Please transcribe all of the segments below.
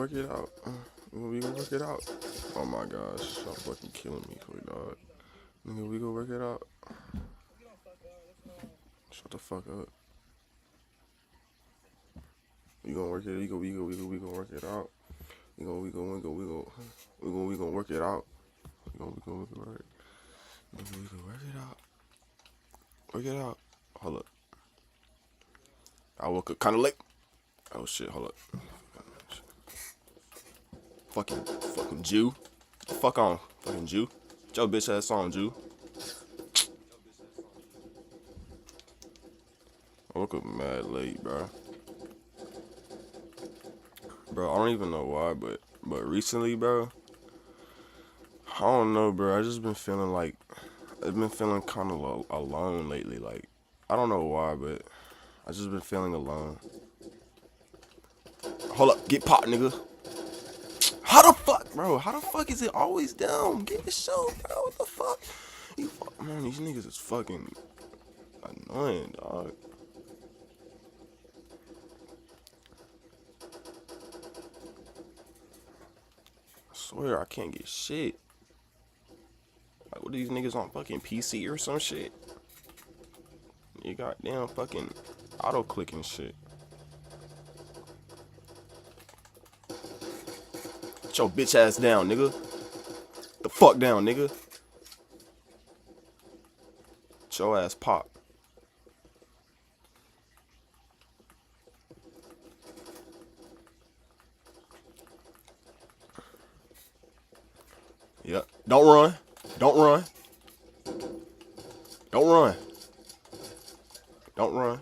work it out. We gonna work it out. Oh my gosh, stop fucking killing me, quick dog. Nigga, we gonna work it out. Shut the fuck up. We gonna work it. We gonna work it out. We gonna work it out. We gonna work it out. Work it out. Hold up. I woke up kind of late. Oh shit. Hold up. Fucking Jew. Fuck on. Fucking Jew. Get your bitch ass on, Jew. I woke up mad late, bro. Bro, I don't even know why, but recently, bro, I don't know, bro. I just been feeling like I've been feeling kind of alone lately. Like I don't know why, but I just been feeling alone. Hold up, get popped, nigga. How the fuck, bro? How the fuck is it always down? Get the show, bro. What the fuck? Man, these niggas is fucking annoying, dog. I swear I can't get shit. Like, what are these niggas on fucking PC or some shit? You goddamn fucking auto clicking shit. Get your bitch ass down, nigga. The fuck down, nigga. Get your ass pop. Yep. Don't run. Don't run. Don't run. Don't run.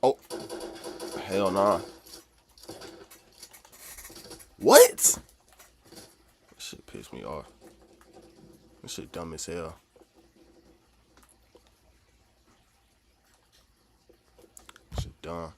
Oh. Hell nah. What? This shit pissed me off. This shit dumb as hell. This shit dumb.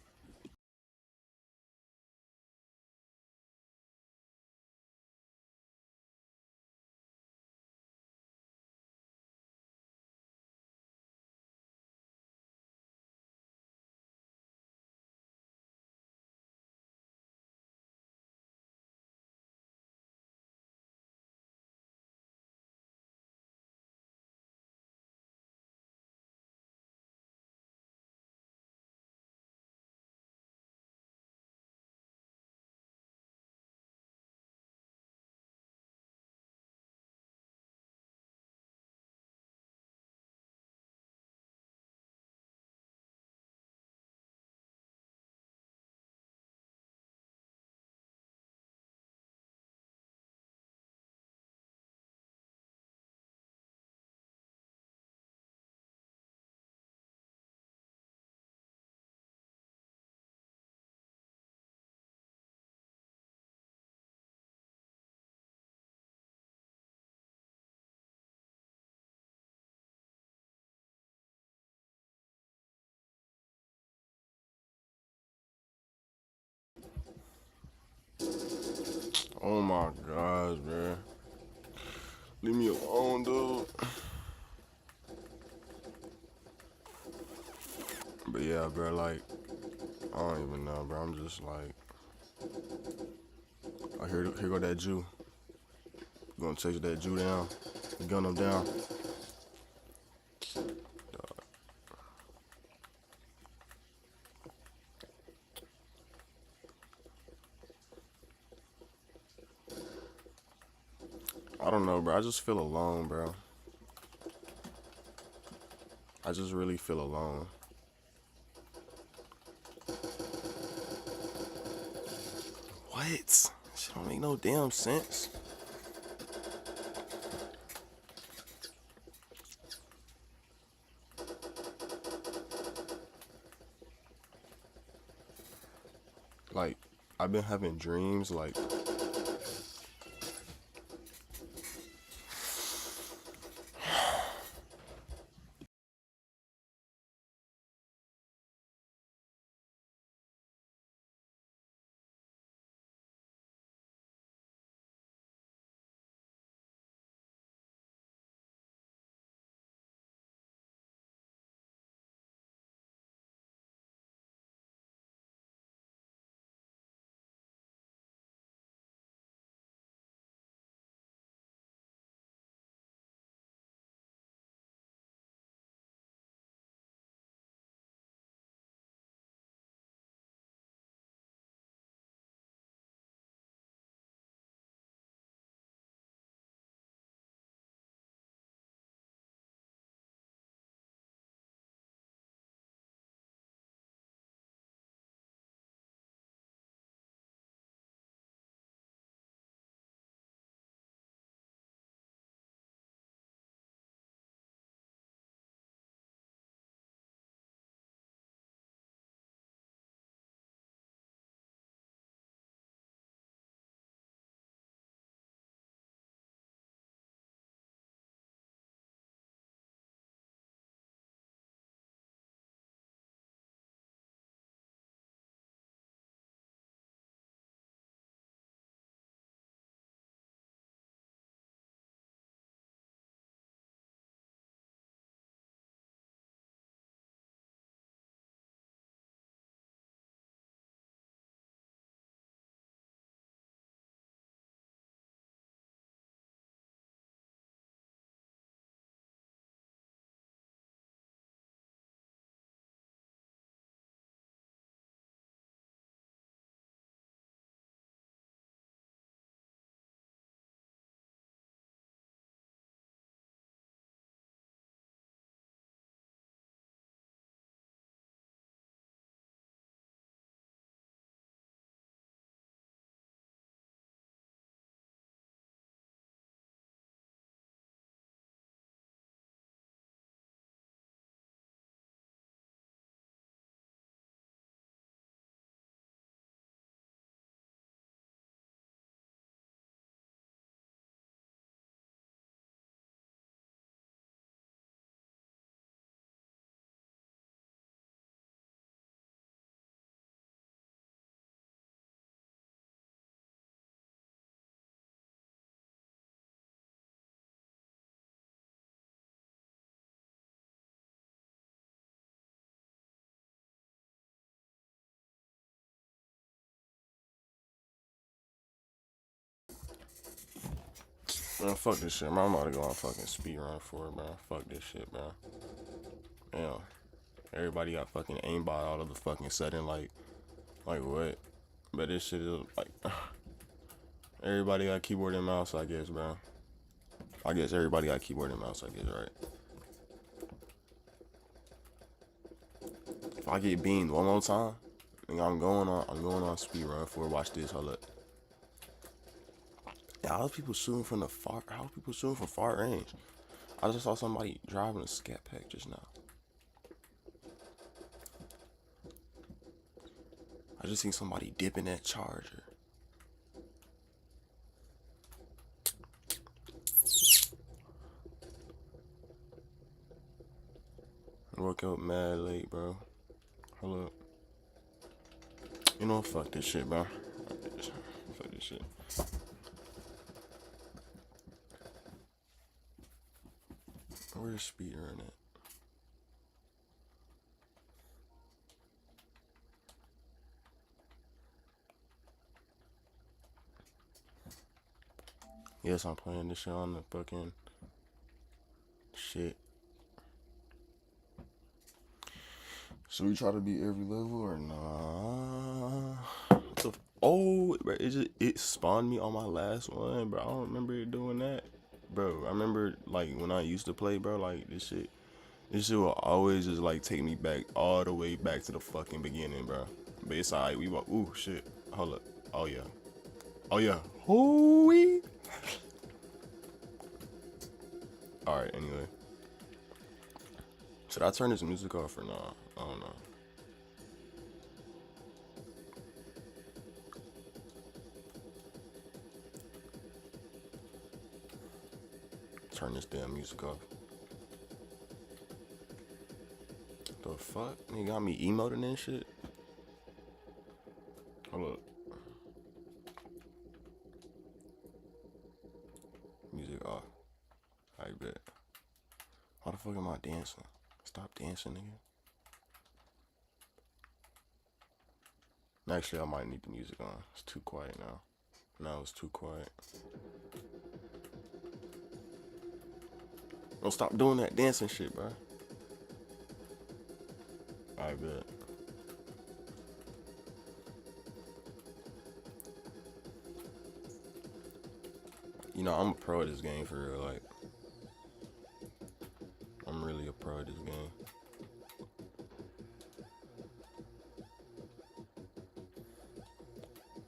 Oh my gosh, man. Leave me alone, dude. But yeah, bro, like, I don't even know, bro. I'm just like, oh, here go that Jew. Gonna chase that Jew down. Gun him down. I don't know, bro. I just feel alone, bro. I just really feel alone. What? Shit don't make no damn sense. Like, I've been having dreams, like, Man, fuck this shit, man. I'm about to go on fucking speed run for it, man. Fuck this shit, man. Damn. Everybody got fucking aimbot out of the fucking setting, like what? But this shit is like, everybody got keyboard and mouse, I guess, bro. I guess everybody got keyboard and mouse, I guess, right? If I get beamed one more time, I'm going on speed run for it. Watch this, hold up. Yeah, how people shooting from far range? I just saw somebody driving a scat pack just now. I just seen somebody dipping that charger. I woke up mad late, bro. Hold up. You know, fuck this shit, bro. Fuck this shit. Where's speed run at? Yes, I'm playing this shit on the fucking shit. Should we try to beat every level or nah? Oh, bro, it spawned me on my last one, bro. I don't remember it doing that, bro. I remember like when I used to play, bro. Like this shit will always just like take me back all the way back to the fucking beginning, bro. But it's alright. We walk. Ooh, shit. Hold up. Oh yeah. Oh yeah. Hooey. All right. Anyway, should I turn this music off or not? I don't know. Turn this damn music off. The fuck? You got me emoting and shit? Hold up. Music off. I bet. Why the fuck am I dancing? Stop dancing, nigga. Actually, I might need the music on. It's too quiet now. No, it's too quiet. Don't stop doing that dancing shit, bro. I bet. You know, I'm a pro at this game for real. Like, I'm really a pro at this game.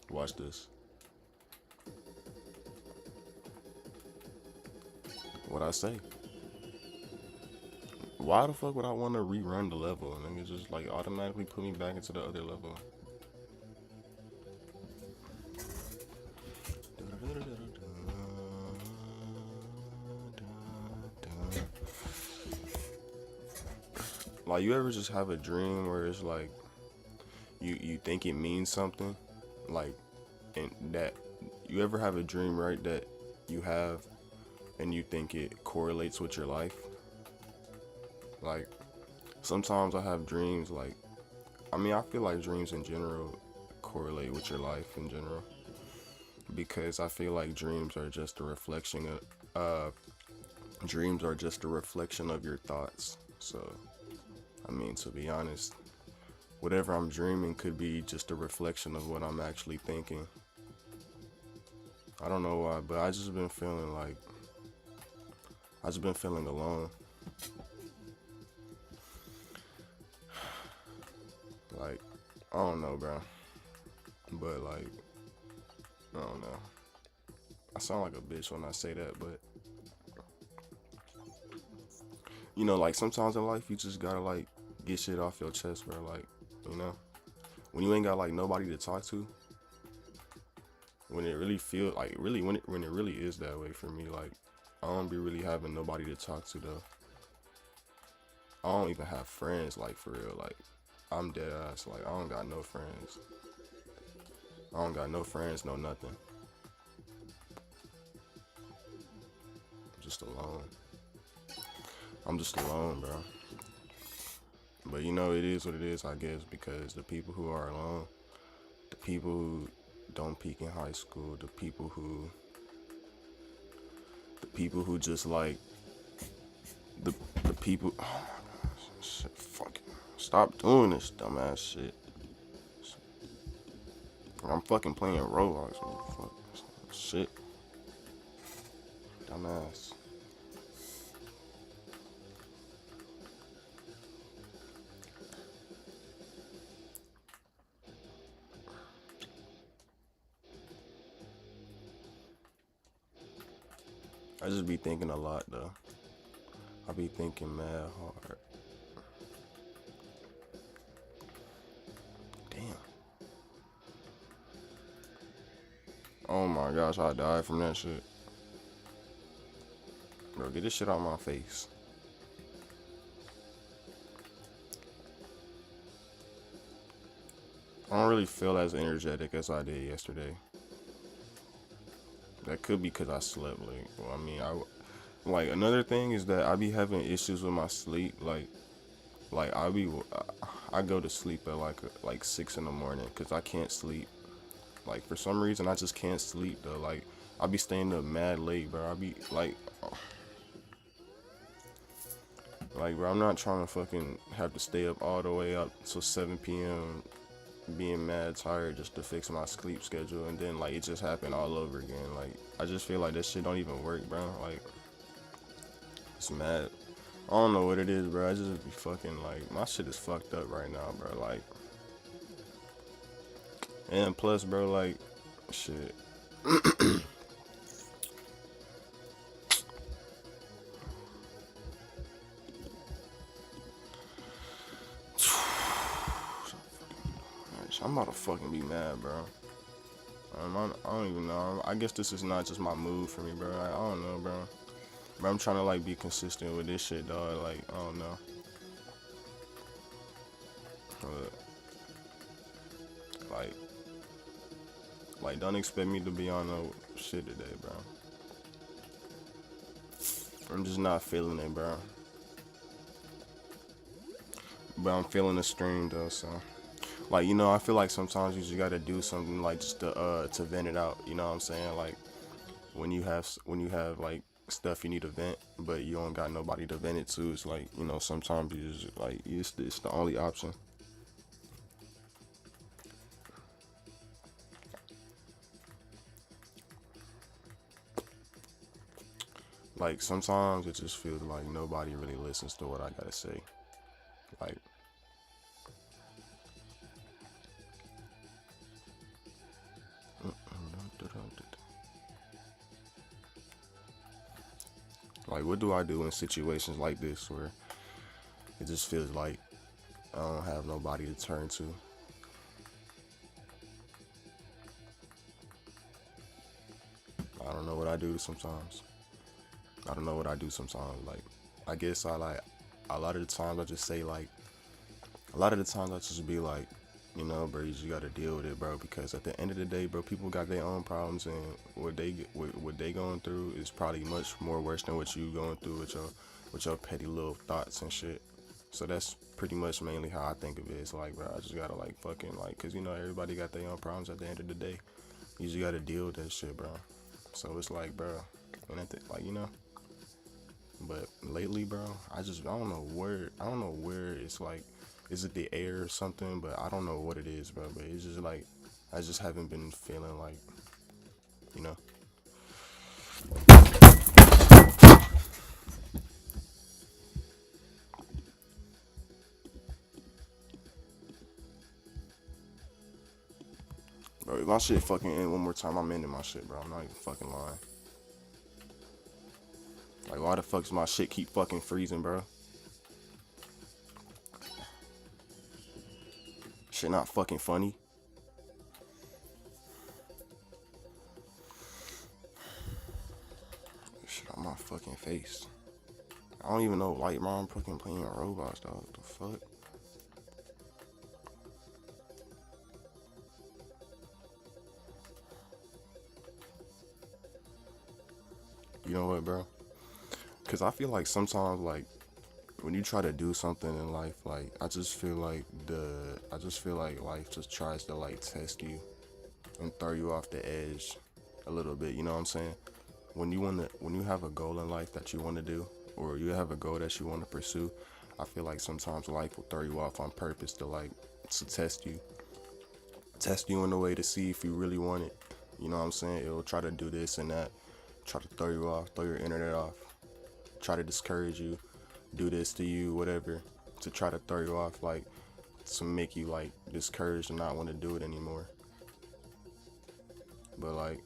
Watch this. What I say? Why the fuck would I want to rerun the level? And then it just like automatically put me back into the other level. Like, you ever just have a dream where it's like you think it means something, like, and that you ever have a dream, right, that you have and you think it correlates with your life? Like, sometimes I have dreams, like, I mean, I feel like dreams in general correlate with your life in general, because I feel like dreams are just a reflection of your thoughts. So, I mean, to be honest, whatever I'm dreaming could be just a reflection of what I'm actually thinking. I don't know why, but I just been feeling alone. Like, I don't know, bro. But like, I don't know. I sound like a bitch when I say that, but you know, like sometimes in life you just gotta like get shit off your chest, bro. Like, you know, when you ain't got like nobody to talk to, when it really feel like really when it really is that way for me, like I don't be really having nobody to talk to though. I don't even have friends, like for real. Like, I'm dead ass. Like, I don't got no friends. I don't got no friends, no nothing. I'm just alone. I'm just alone, bro. But you know, it is what it is, I guess, because the people who are alone, the people who don't peak in high school, the people who the people who just like the the people. Oh my gosh, shit, fucking stop doing this dumbass shit. I'm fucking playing Roblox. What the fuck? Shit, dumbass. I just be thinking a lot though. I be thinking mad hard. Damn. Oh my gosh, I died from that shit. Bro, get this shit out of my face. I don't really feel as energetic as I did yesterday. That could be because I slept late. Well, I mean, I like another thing is that I be having issues with my sleep. Like I go to sleep at like 6 in the morning because I can't sleep. Like for some reason I just can't sleep though. Like I be staying up mad late, bro. I be like bro, I'm not trying to fucking have to stay up all the way up till 7 p.m. being mad tired just to fix my sleep schedule, and then like it just happened all over again. Like I just feel like this shit don't even work, bro. Like it's mad. I don't know what it is, bro. I just be fucking like my shit is fucked up right now, bro. Like, and plus, bro, like, shit. I'm about to fucking be mad, bro. I don't even know. I guess this is not just my mood for me, bro. Like, I don't know, bro. But I'm trying to like be consistent with this shit, dog. Like, I don't know. But, like, don't expect me to be on no shit today, bro. I'm just not feeling it, bro. But I'm feeling the stream though, so like I feel like sometimes you just gotta do something like just to vent it out. You know what I'm saying? Like when you have like stuff you need to vent, but you don't got nobody to vent it to. It's like sometimes you just like it's the only option. Like sometimes it just feels like nobody really listens to what I gotta say. Like like what do I do in situations like this where it just feels like I don't have nobody to turn to? I don't know what I do sometimes. I don't know what I do sometimes. Like, I guess I like a lot of the times I just say like a lot of the times I just be like, bro, you just gotta deal with it, bro. Because at the end of the day, bro, people got their own problems, and what they going through is probably much more worse than what you going through with your petty little thoughts and shit. So that's pretty much mainly how I think of it. It's like, bro, I just gotta like fucking like, cause everybody got their own problems at the end of the day. You just gotta deal with that shit, bro. So it's like, bro, and like. But lately, bro, I don't know where it's like, is it the air or something? But I don't know what it is, bro. But it's just like, I just haven't been feeling like, you know. Bro, if my shit fucking end one more time, I'm ending my shit, bro. I'm not even fucking lying. Like, why the fuck does my shit keep fucking freezing, bro? Shit not fucking funny. Shit on my fucking face. I don't even know, like, bro, I'm fucking playing Roblox, dog. What the fuck? You know what, bro? Because I feel like sometimes, like, when you try to do something in life, like, I just feel like life just tries to, like, test you and throw you off the edge a little bit, you know what I'm saying? when you have a goal in life that you want to do, or you have a goal that you want to pursue, I feel like sometimes life will throw you off on purpose to to test you in a way to see if you really want it. You know what I'm saying? It'll try to do this and that, try to throw you off, throw your internet off, try to discourage you, do this to you, whatever, to try to throw you off, like to make you like discouraged and not want to do it anymore. But like,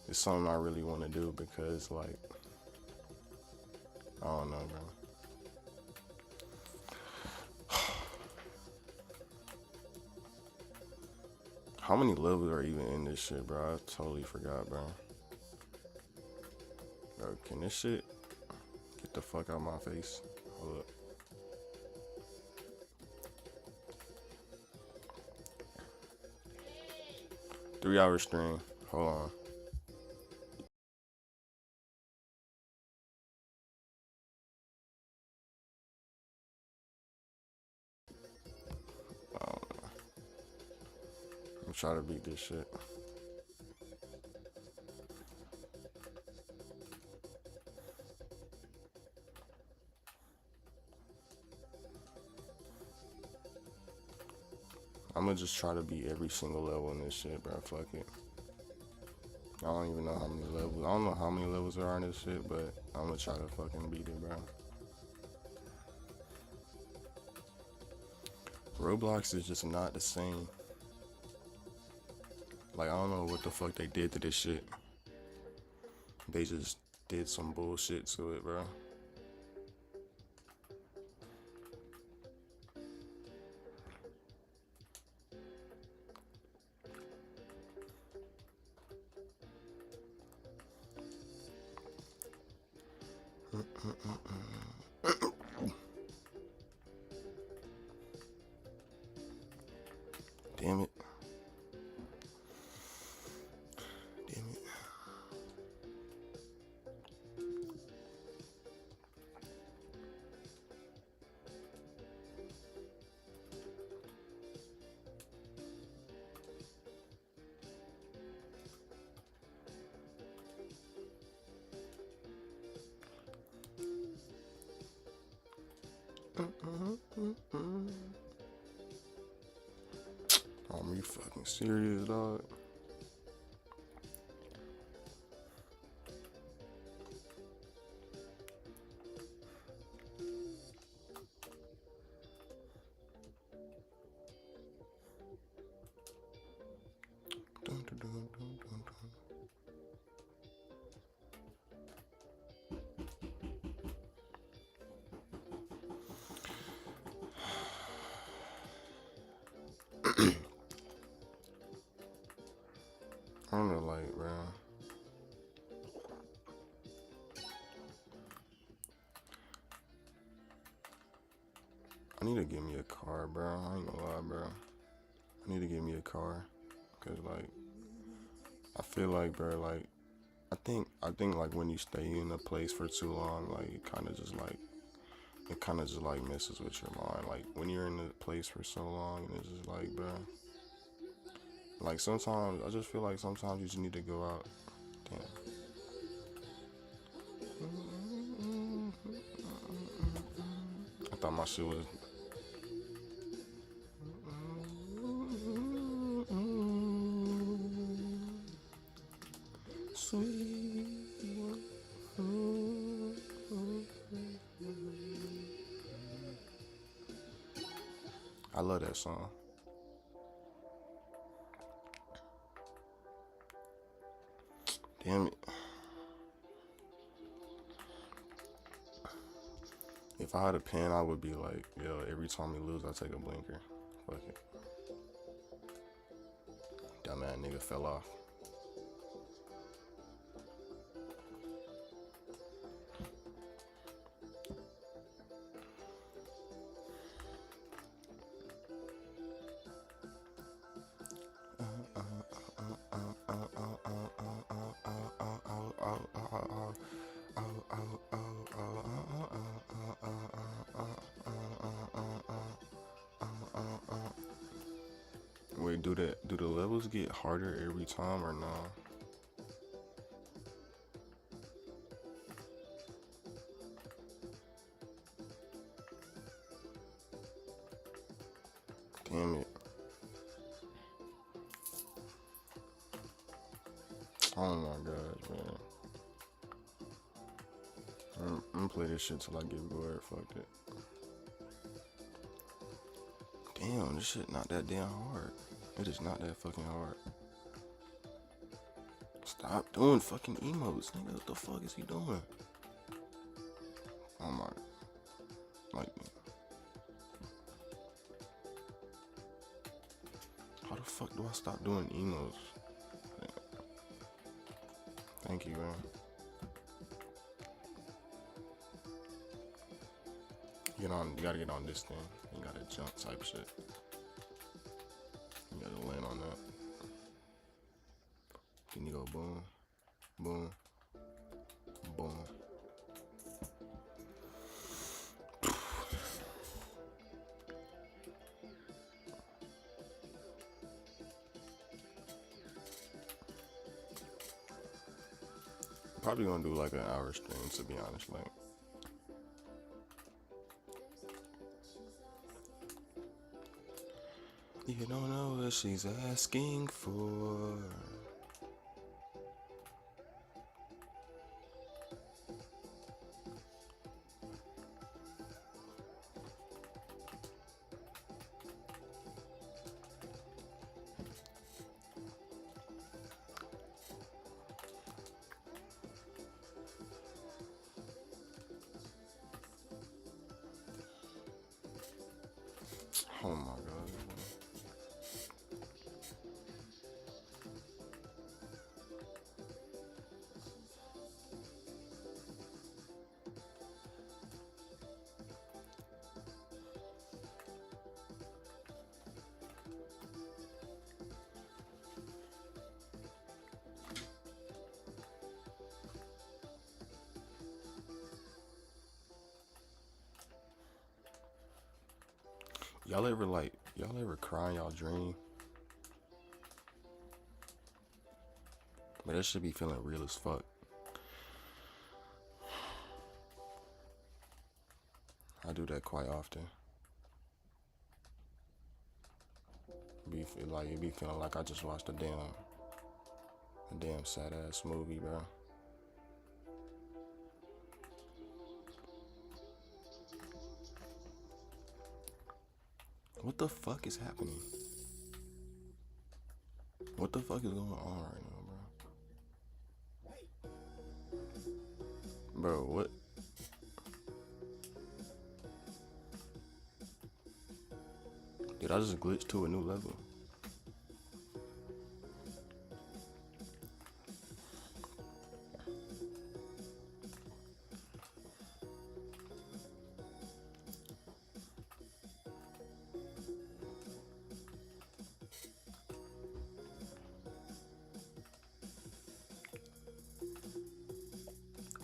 it's something I really want to do because like, I don't know, bro. How many levels are even in this shit, bro? I totally forgot, bro. Bro, can this shit get the fuck out of my face? Hold up. Three-hour stream. Hold on. I'm trying to beat this shit. I'm gonna just try to beat every single level in this shit, bro. Fuck it. I don't even know how many levels. I don't know how many levels there are in this shit, but I'm gonna try to fucking beat it, bro. Roblox is just not the same. Like, I don't know what the fuck they did to this shit. They just did some bullshit to it, bro. Damn it. Damn it. Are you fucking serious, dog? Dun, dun, dun, dun, dun, dun. I don't know, like, bro. I need to get me a car, bro. I ain't gonna lie, bro. I need to get me a car, cause like, I feel like, bro, like, I think like when you stay in a place for too long, like, it kind of just like messes with your mind. Like when you're in a place for so long, and it's just like, bro. Like sometimes I just feel like sometimes you just need to go out. Damn. I thought my shit was. Sweet. I love that song. Damn it. If I had a pen, I would be like, yo, every time we lose, I take a blinker. Fuck it. Dumbass nigga fell off. Wait, do the levels get harder every time or no? Damn it. Oh my god, man. I'm gonna play this shit till I get bored. Fuck it. Damn, this shit not that damn hard. It is not that fucking hard. Stop doing fucking emotes, nigga. What the fuck is he doing? Oh my. Like, how the fuck do I stop doing emotes? Thank you, man. You gotta get on this thing. You gotta jump type shit. You gotta land on that. Then you go boom, boom, boom. Probably gonna do like an hour stream, to be honest. Like, you don't know what she's asking for. Oh my god. Y'all ever cry in y'all dream? But that should be feeling real as fuck. I do that quite often. It be feeling like I just watched a damn sad ass movie, bro. What the fuck is happening? What the fuck is going on right now, bro? Bro, what? Did I just glitch to a new level?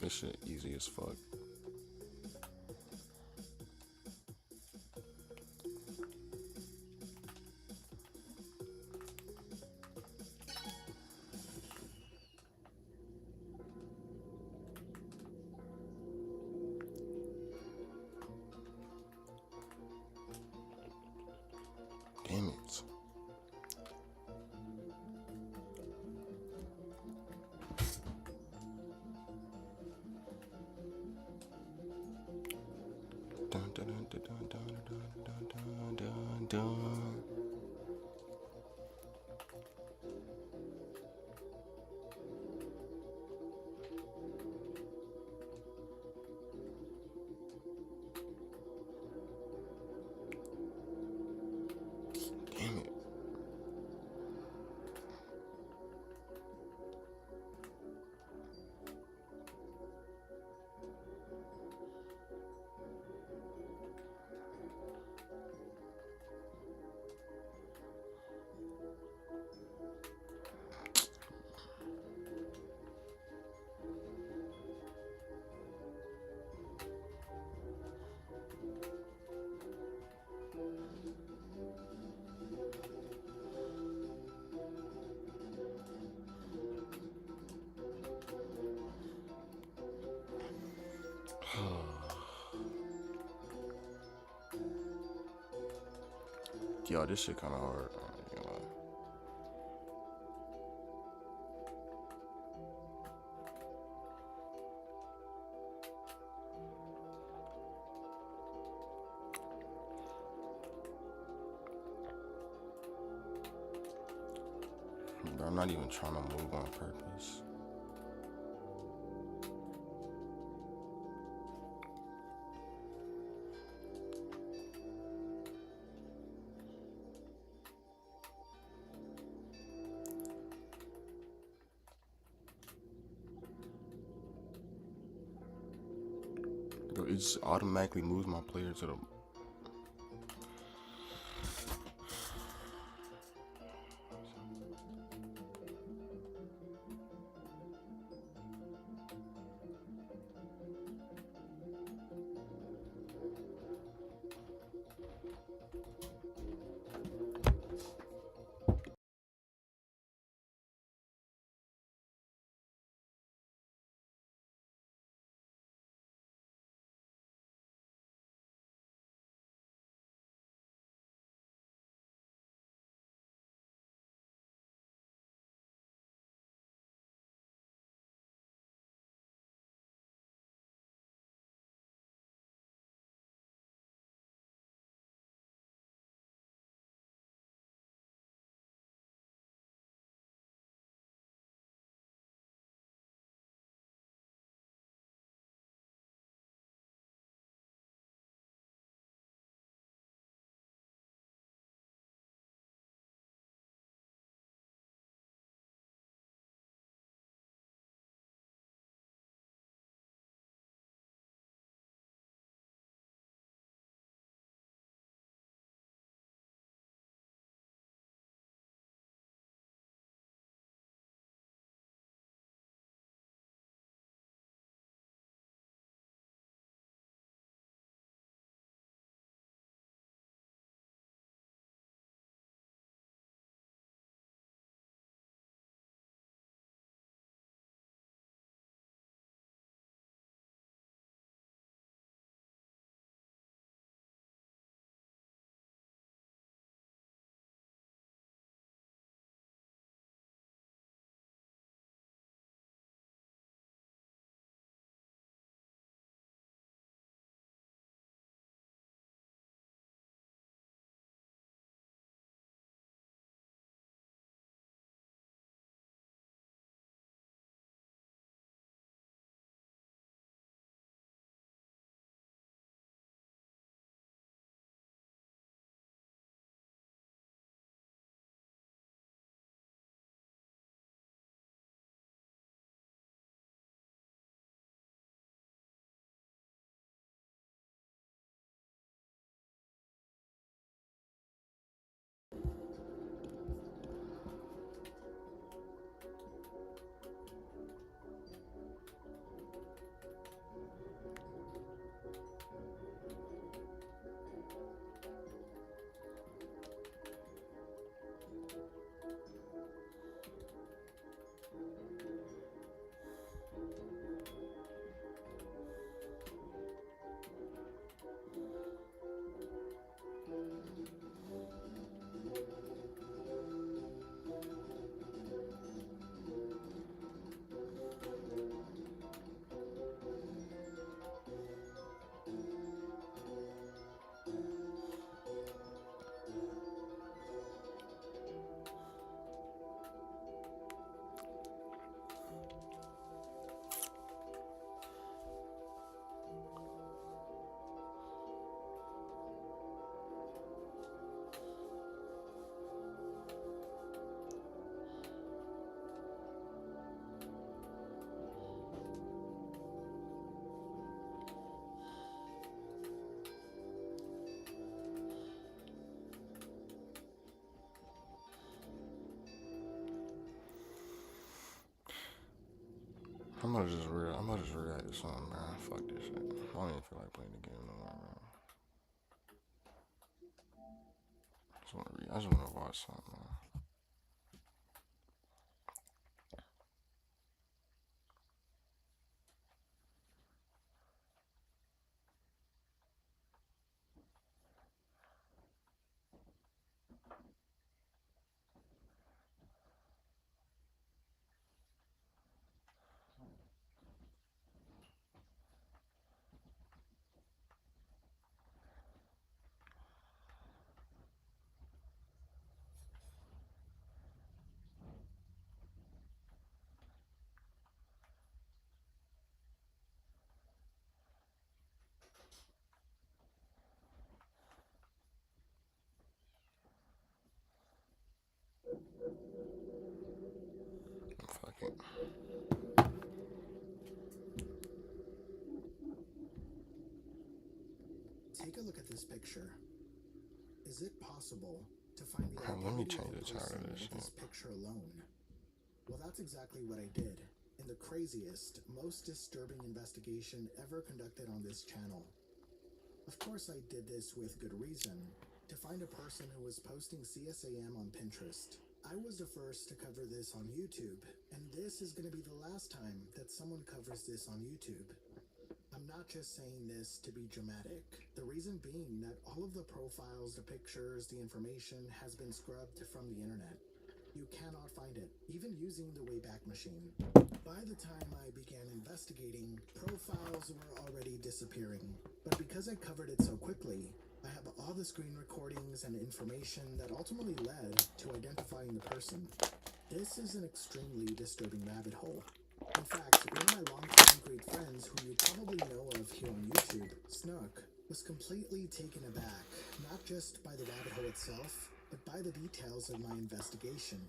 This shit easy as fuck. Damn it. Dun, dun, dun, dun, dun, dun, dun, dun, dun, dun. Damn it. Yo, this shit kind of hard. I ain't gonna lie. Bro, I'm not even trying to move on purpose. Bro, it just automatically moves my player to the. I'm gonna just react to something, man. Fuck this shit. I don't even feel like playing the game no more, man. I just wanna watch something, man. picture. Is it possible to find the Let me identity of change a the title person of this with shit. his picture alone? Well, that's exactly what I did in the craziest, most disturbing investigation ever conducted on this channel. Of course, I did this with good reason, to find a person who was posting CSAM on Pinterest. I was the first to cover this on YouTube, and this is going to be the last time that someone covers this on YouTube. I'm not just saying this to be dramatic. The reason being that all of the profiles, the pictures, the information has been scrubbed from the internet. You cannot find it, even using the Wayback Machine. By the time I began investigating, profiles were already disappearing. But because I covered it so quickly, I have all the screen recordings and information that ultimately led to identifying the person. This is an extremely disturbing rabbit hole. In fact, one of my longtime great friends, who you probably know of here on YouTube, Snook, was completely taken aback, not just by the rabbit hole itself, but by the details of my investigation.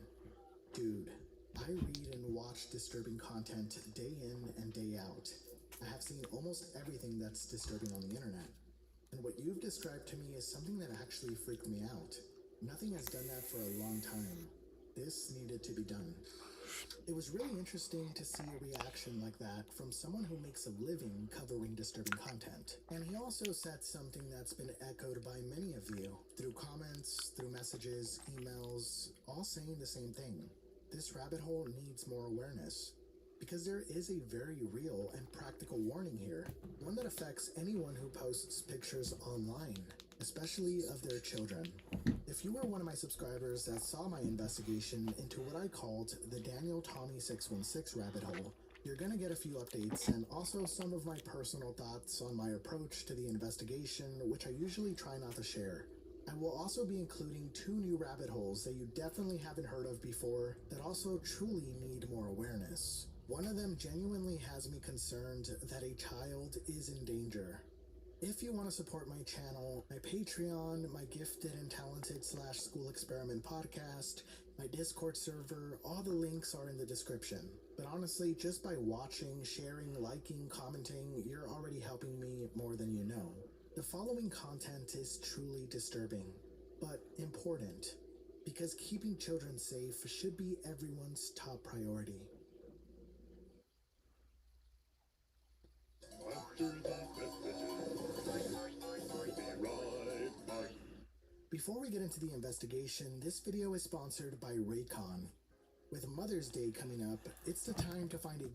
Dude, I read and watch disturbing content day in and day out. I have seen almost everything that's disturbing on the internet. And what you've described to me is something that actually freaked me out. Nothing has done that for a long time. This needed to be done. It was really interesting to see a reaction like that from someone who makes a living covering disturbing content. And he also said something that's been echoed by many of you through comments, through messages, emails, all saying the same thing. This rabbit hole needs more awareness. Because there is a very real and practical warning here, one that affects anyone who posts pictures online, especially of their children. If you were one of my subscribers that saw my investigation into what I called the Daniel Tommy 616 rabbit hole, you're gonna get a few updates and also some of my personal thoughts on my approach to the investigation, which I usually try not to share. I will also be including 2 new rabbit holes that you definitely haven't heard of before that also truly need more awareness. One of them genuinely has me concerned that a child is in danger. If you want to support my channel, my Patreon, my Gifted and Talented / School Experiment podcast, my Discord server, all the links are in the description. But honestly, just by watching, sharing, liking, commenting, you're already helping me more than you know. The following content is truly disturbing, but important, because keeping children safe should be everyone's top priority. Before we get into the investigation, this video is sponsored by Raycon. With Mother's Day coming up, it's the time to find a...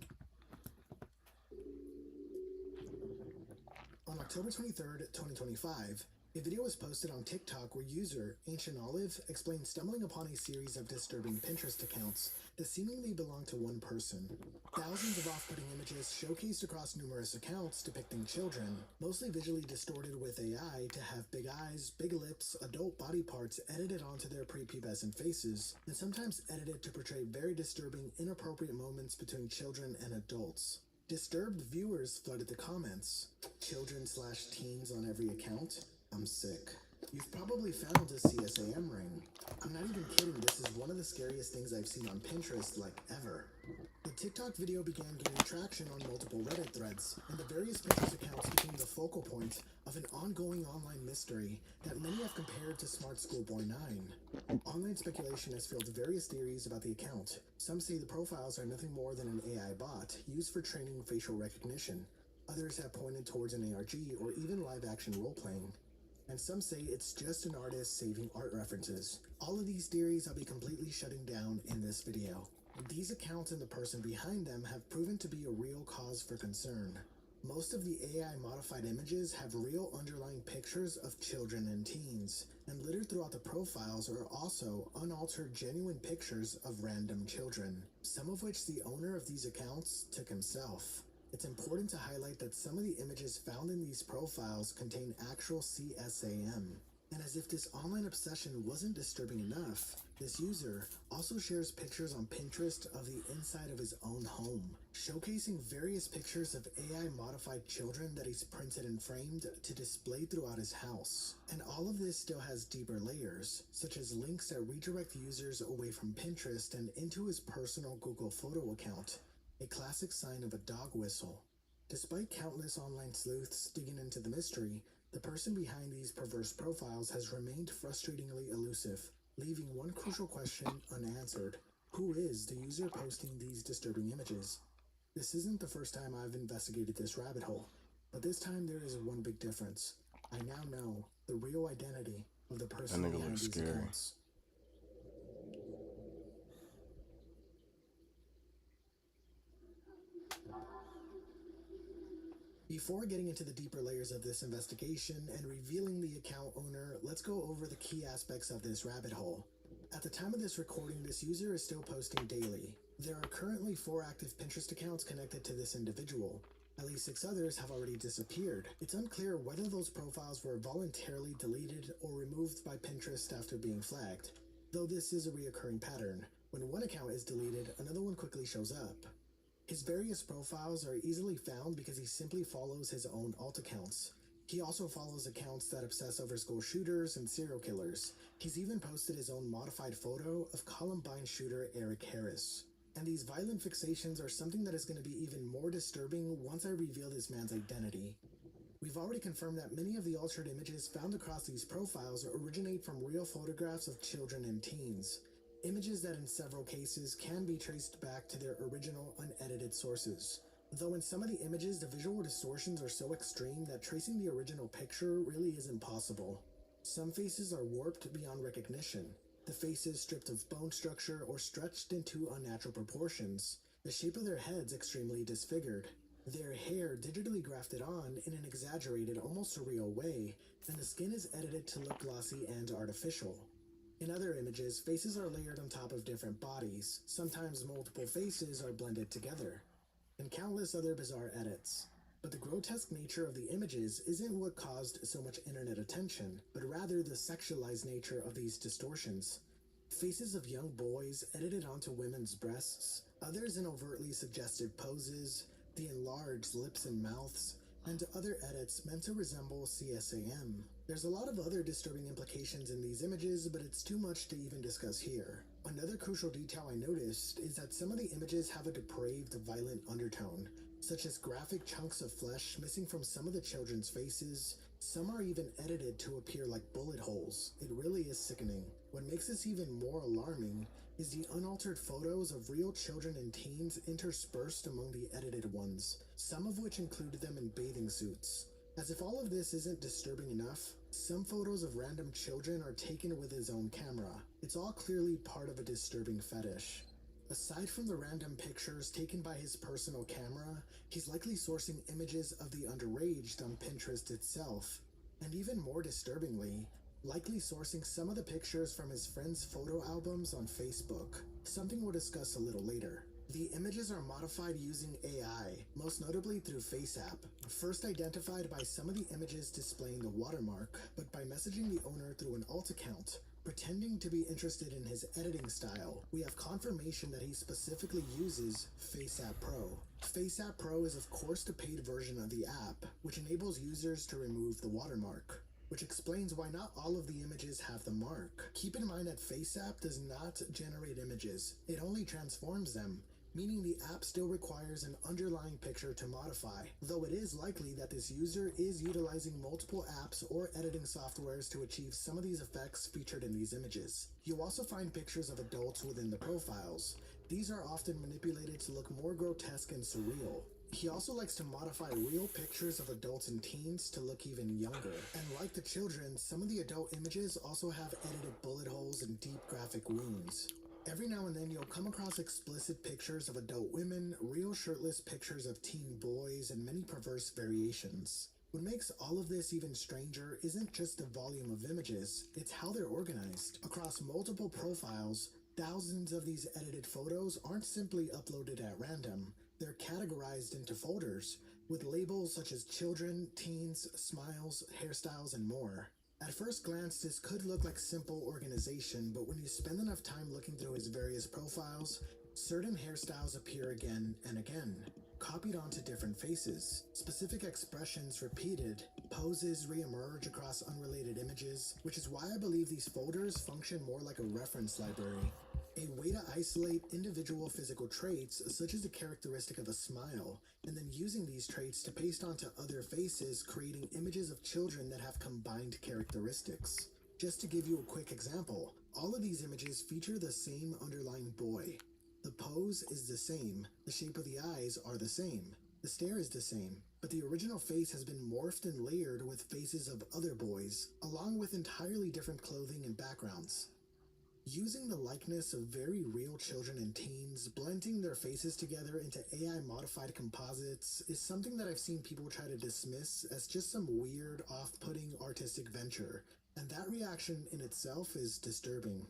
On October 23rd, 2025, a video was posted on TikTok where user Ancient Olive explained stumbling upon a series of disturbing Pinterest accounts that seemingly belong to one person. Thousands of off-putting images showcased across numerous accounts depicting children, mostly visually distorted with AI to have big eyes, big lips, adult body parts edited onto their prepubescent faces, and sometimes edited to portray very disturbing, inappropriate moments between children and adults. Disturbed viewers flooded the comments. Children/teens on every account? I'm sick. You've probably found a CSAM ring. I'm not even kidding, this is one of the scariest things I've seen on Pinterest, like, ever. The TikTok video began gaining traction on multiple Reddit threads, and the various Pinterest accounts became the focal point of an ongoing online mystery that many have compared to Smart Schoolboy 9. Online speculation has fueled various theories about the account. Some say the profiles are nothing more than an AI bot used for training facial recognition. Others have pointed towards an ARG or even live-action role-playing. And some say it's just an artist saving art references. All of these theories I'll be completely shutting down in this video. These accounts and the person behind them have proven to be a real cause for concern. Most of the AI-modified images have real underlying pictures of children and teens, and littered throughout the profiles are also unaltered genuine pictures of random children, some of which the owner of these accounts took himself. It's important to highlight that some of the images found in these profiles contain actual CSAM. And as if this online obsession wasn't disturbing enough, this user also shares pictures on Pinterest of the inside of his own home, showcasing various pictures of AI-modified children that he's printed and framed to display throughout his house. And all of this still has deeper layers, such as links that redirect users away from Pinterest and into his personal Google Photo account, a classic sign of a dog whistle. Despite countless online sleuths digging into the mystery, The person behind these perverse profiles has remained frustratingly elusive, leaving one crucial question unanswered. Who is the user posting these disturbing images? This isn't the first time I've investigated this rabbit hole, but this time there is one big difference. I now know the real identity of the person nigga behind looks these scary. accounts. Before getting into the deeper layers of this investigation and revealing the account owner, let's go over the key aspects of this rabbit hole. At the time of this recording, this user is still posting daily. There are currently 4 active Pinterest accounts connected to this individual. At least 6 others have already disappeared. It's unclear whether those profiles were voluntarily deleted or removed by Pinterest after being flagged, though this is a reoccurring pattern. When one account is deleted, another one quickly shows up. His various profiles are easily found because he simply follows his own alt accounts. He also follows accounts that obsess over school shooters and serial killers. He's even posted his own modified photo of Columbine shooter Eric Harris. And these violent fixations are something that is going to be even more disturbing once I reveal this man's identity. We've already confirmed that many of the altered images found across these profiles originate from real photographs of children and teens. Images that in several cases can be traced back to their original unedited sources. Though in some of the images the visual distortions are so extreme that tracing the original picture really is impossible. Some faces are warped beyond recognition. The faces stripped of bone structure or stretched into unnatural proportions. The shape of their heads extremely disfigured. Their hair digitally grafted on in an exaggerated, almost surreal way, and the skin is edited to look glossy and artificial. In other images, faces are layered on top of different bodies. Sometimes multiple faces are blended together, and countless other bizarre edits. But the grotesque nature of the images isn't what caused so much internet attention, but rather the sexualized nature of these distortions. Faces of young boys edited onto women's breasts, others in overtly suggestive poses, the enlarged lips and mouths, and other edits meant to resemble CSAM. There's a lot of other disturbing implications in these images, but it's too much to even discuss here. Another crucial detail I noticed is that some of the images have a depraved, violent undertone, such as graphic chunks of flesh missing from some of the children's faces. Some are even edited to appear like bullet holes. It really is sickening. What makes this even more alarming is the unaltered photos of real children and teens interspersed among the edited ones, some of which included them in bathing suits. As if all of this isn't disturbing enough, some photos of random children are taken with his own camera. It's all clearly part of a disturbing fetish. Aside from the random pictures taken by his personal camera, he's likely sourcing images of the underaged on Pinterest itself. And even more disturbingly, likely sourcing some of the pictures from his friends' photo albums on Facebook, something we'll discuss a little later. The images are modified using AI, most notably through FaceApp, first identified by some of the images displaying the watermark, but by messaging the owner through an alt account, pretending to be interested in his editing style. We have confirmation that he specifically uses FaceApp Pro. FaceApp Pro is of course the paid version of the app, which enables users to remove the watermark, which explains why not all of the images have the mark. Keep in mind that FaceApp does not generate images, it only transforms them, meaning the app still requires an underlying picture to modify, though it is likely that this user is utilizing multiple apps or editing softwares to achieve some of these effects featured in these images. You'll also find pictures of adults within the profiles. These are often manipulated to look more grotesque and surreal. He also likes to modify real pictures of adults and teens to look even younger. And like the children, some of the adult images also have edited bullet holes and deep graphic wounds. Every now and then you'll come across explicit pictures of adult women, real shirtless pictures of teen boys, and many perverse variations. What makes all of this even stranger isn't just the volume of images, it's how they're organized. Across multiple profiles, thousands of these edited photos aren't simply uploaded at random. They're categorized into folders, with labels such as children, teens, smiles, hairstyles, and more. At first glance, this could look like simple organization, but when you spend enough time looking through his various profiles, certain hairstyles appear again and again, copied onto different faces. Specific expressions repeated, poses re-emerge across unrelated images, which is why I believe these folders function more like a reference library. a way to isolate individual physical traits, such as the characteristic of a smile, and then using these traits to paste onto other faces, creating images of children that have combined characteristics. Just to give you a quick example, all of these images feature the same underlying boy. The pose is the same, the shape of the eyes are the same, the stare is the same, but the original face has been morphed and layered with faces of other boys, along with entirely different clothing and backgrounds. Using the likeness of very real children and teens, blending their faces together into AI-modified composites is something that I've seen people try to dismiss as just some weird, off-putting artistic venture, and that reaction in itself is disturbing.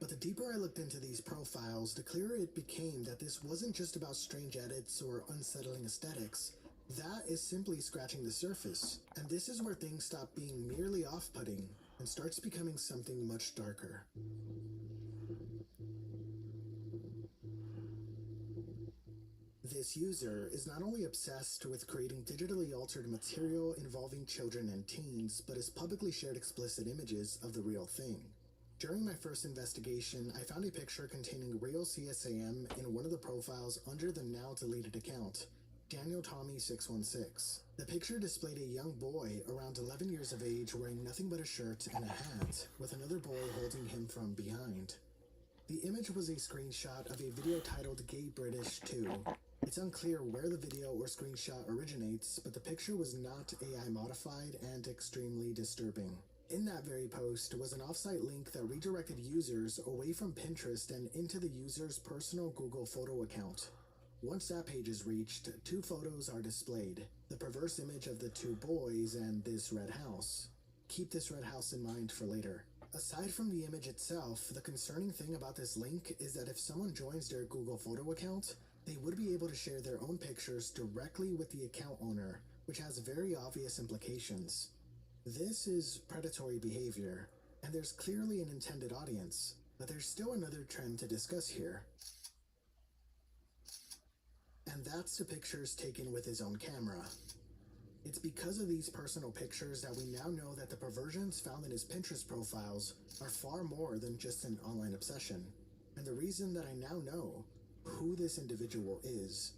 But the deeper I looked into these profiles, the clearer it became that this wasn't just about strange edits or unsettling aesthetics. That is simply scratching the surface, and this is where things stop being merely off-putting and starts becoming something much darker. This user is not only obsessed with creating digitally altered material involving children and teens, but has publicly shared explicit images of the real thing. During my first investigation, I found a picture containing real CSAM in one of the profiles under the now deleted account, Daniel Tommy 616. The picture displayed a young boy around 11 years of age wearing nothing but a shirt and a hat, with another boy holding him from behind. The image was a screenshot of a video titled Gay British 2. It's unclear where the video or screenshot originates, but the picture was not AI modified and extremely disturbing. In that very post was an offsite link that redirected users away from Pinterest and into the user's personal Google photo account. Once that page is reached, two photos are displayed, the perverse image of the two boys and this red house. Keep this red house in mind for later. Aside from the image itself, the concerning thing about this link is that if someone joins their Google photo account, they would be able to share their own pictures directly with the account owner, which has very obvious implications. This is predatory behavior, and there's clearly an intended audience, but there's still another trend to discuss here. And that's the pictures taken with his own camera. It's because of these personal pictures that we now know that the perversions found in his Pinterest profiles are far more than just an online obsession, and the reason that I now know who this individual is.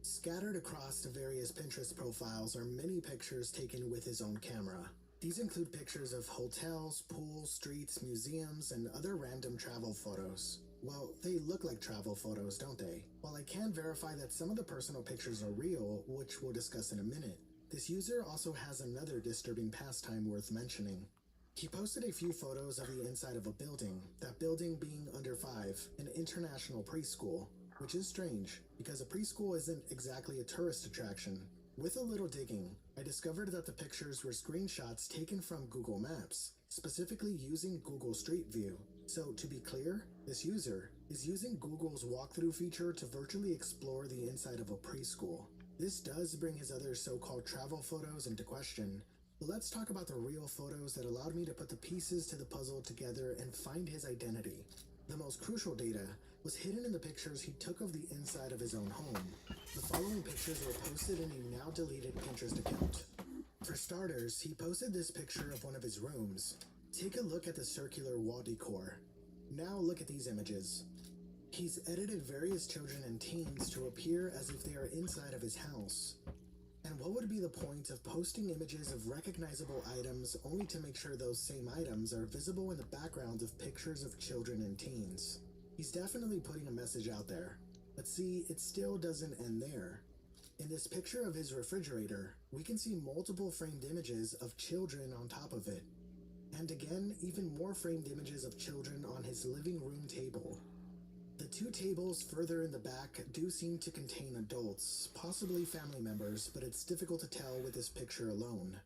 Scattered across the various Pinterest profiles are many pictures taken with his own camera. These include pictures of hotels, pools, streets, museums, and other random travel photos. Well, they look like travel photos, don't they? While I can verify that some of the personal pictures are real, which we'll discuss in a minute, this user also has another disturbing pastime worth mentioning. He posted a few photos of the inside of a building, that building being under 5, an international preschool, which is strange, because a preschool isn't exactly a tourist attraction. With a little digging, I discovered that the pictures were screenshots taken from Google Maps, specifically using Google Street View. So, to be clear, this user is using Google's walkthrough feature to virtually explore the inside of a preschool. This does bring his other so-called travel photos into question, but let's talk about the real photos that allowed me to put the pieces to the puzzle together and find his identity. The most crucial data was hidden in the pictures he took of the inside of his own home. The following pictures were posted in a now deleted Pinterest account. For starters, he posted this picture of one of his rooms. Take a look at the circular wall decor. Now look at these images. He's edited various children and teens to appear as if they are inside of his house. And what would be the point of posting images of recognizable items only to make sure those same items are visible in the background of pictures of children and teens? He's definitely putting a message out there. But see, it still doesn't end there. In this picture of his refrigerator, we can see multiple framed images of children on top of it. And again, even more framed images of children on his living room table. The two tables further in the back do seem to contain adults, possibly family members, but it's difficult to tell with this picture alone.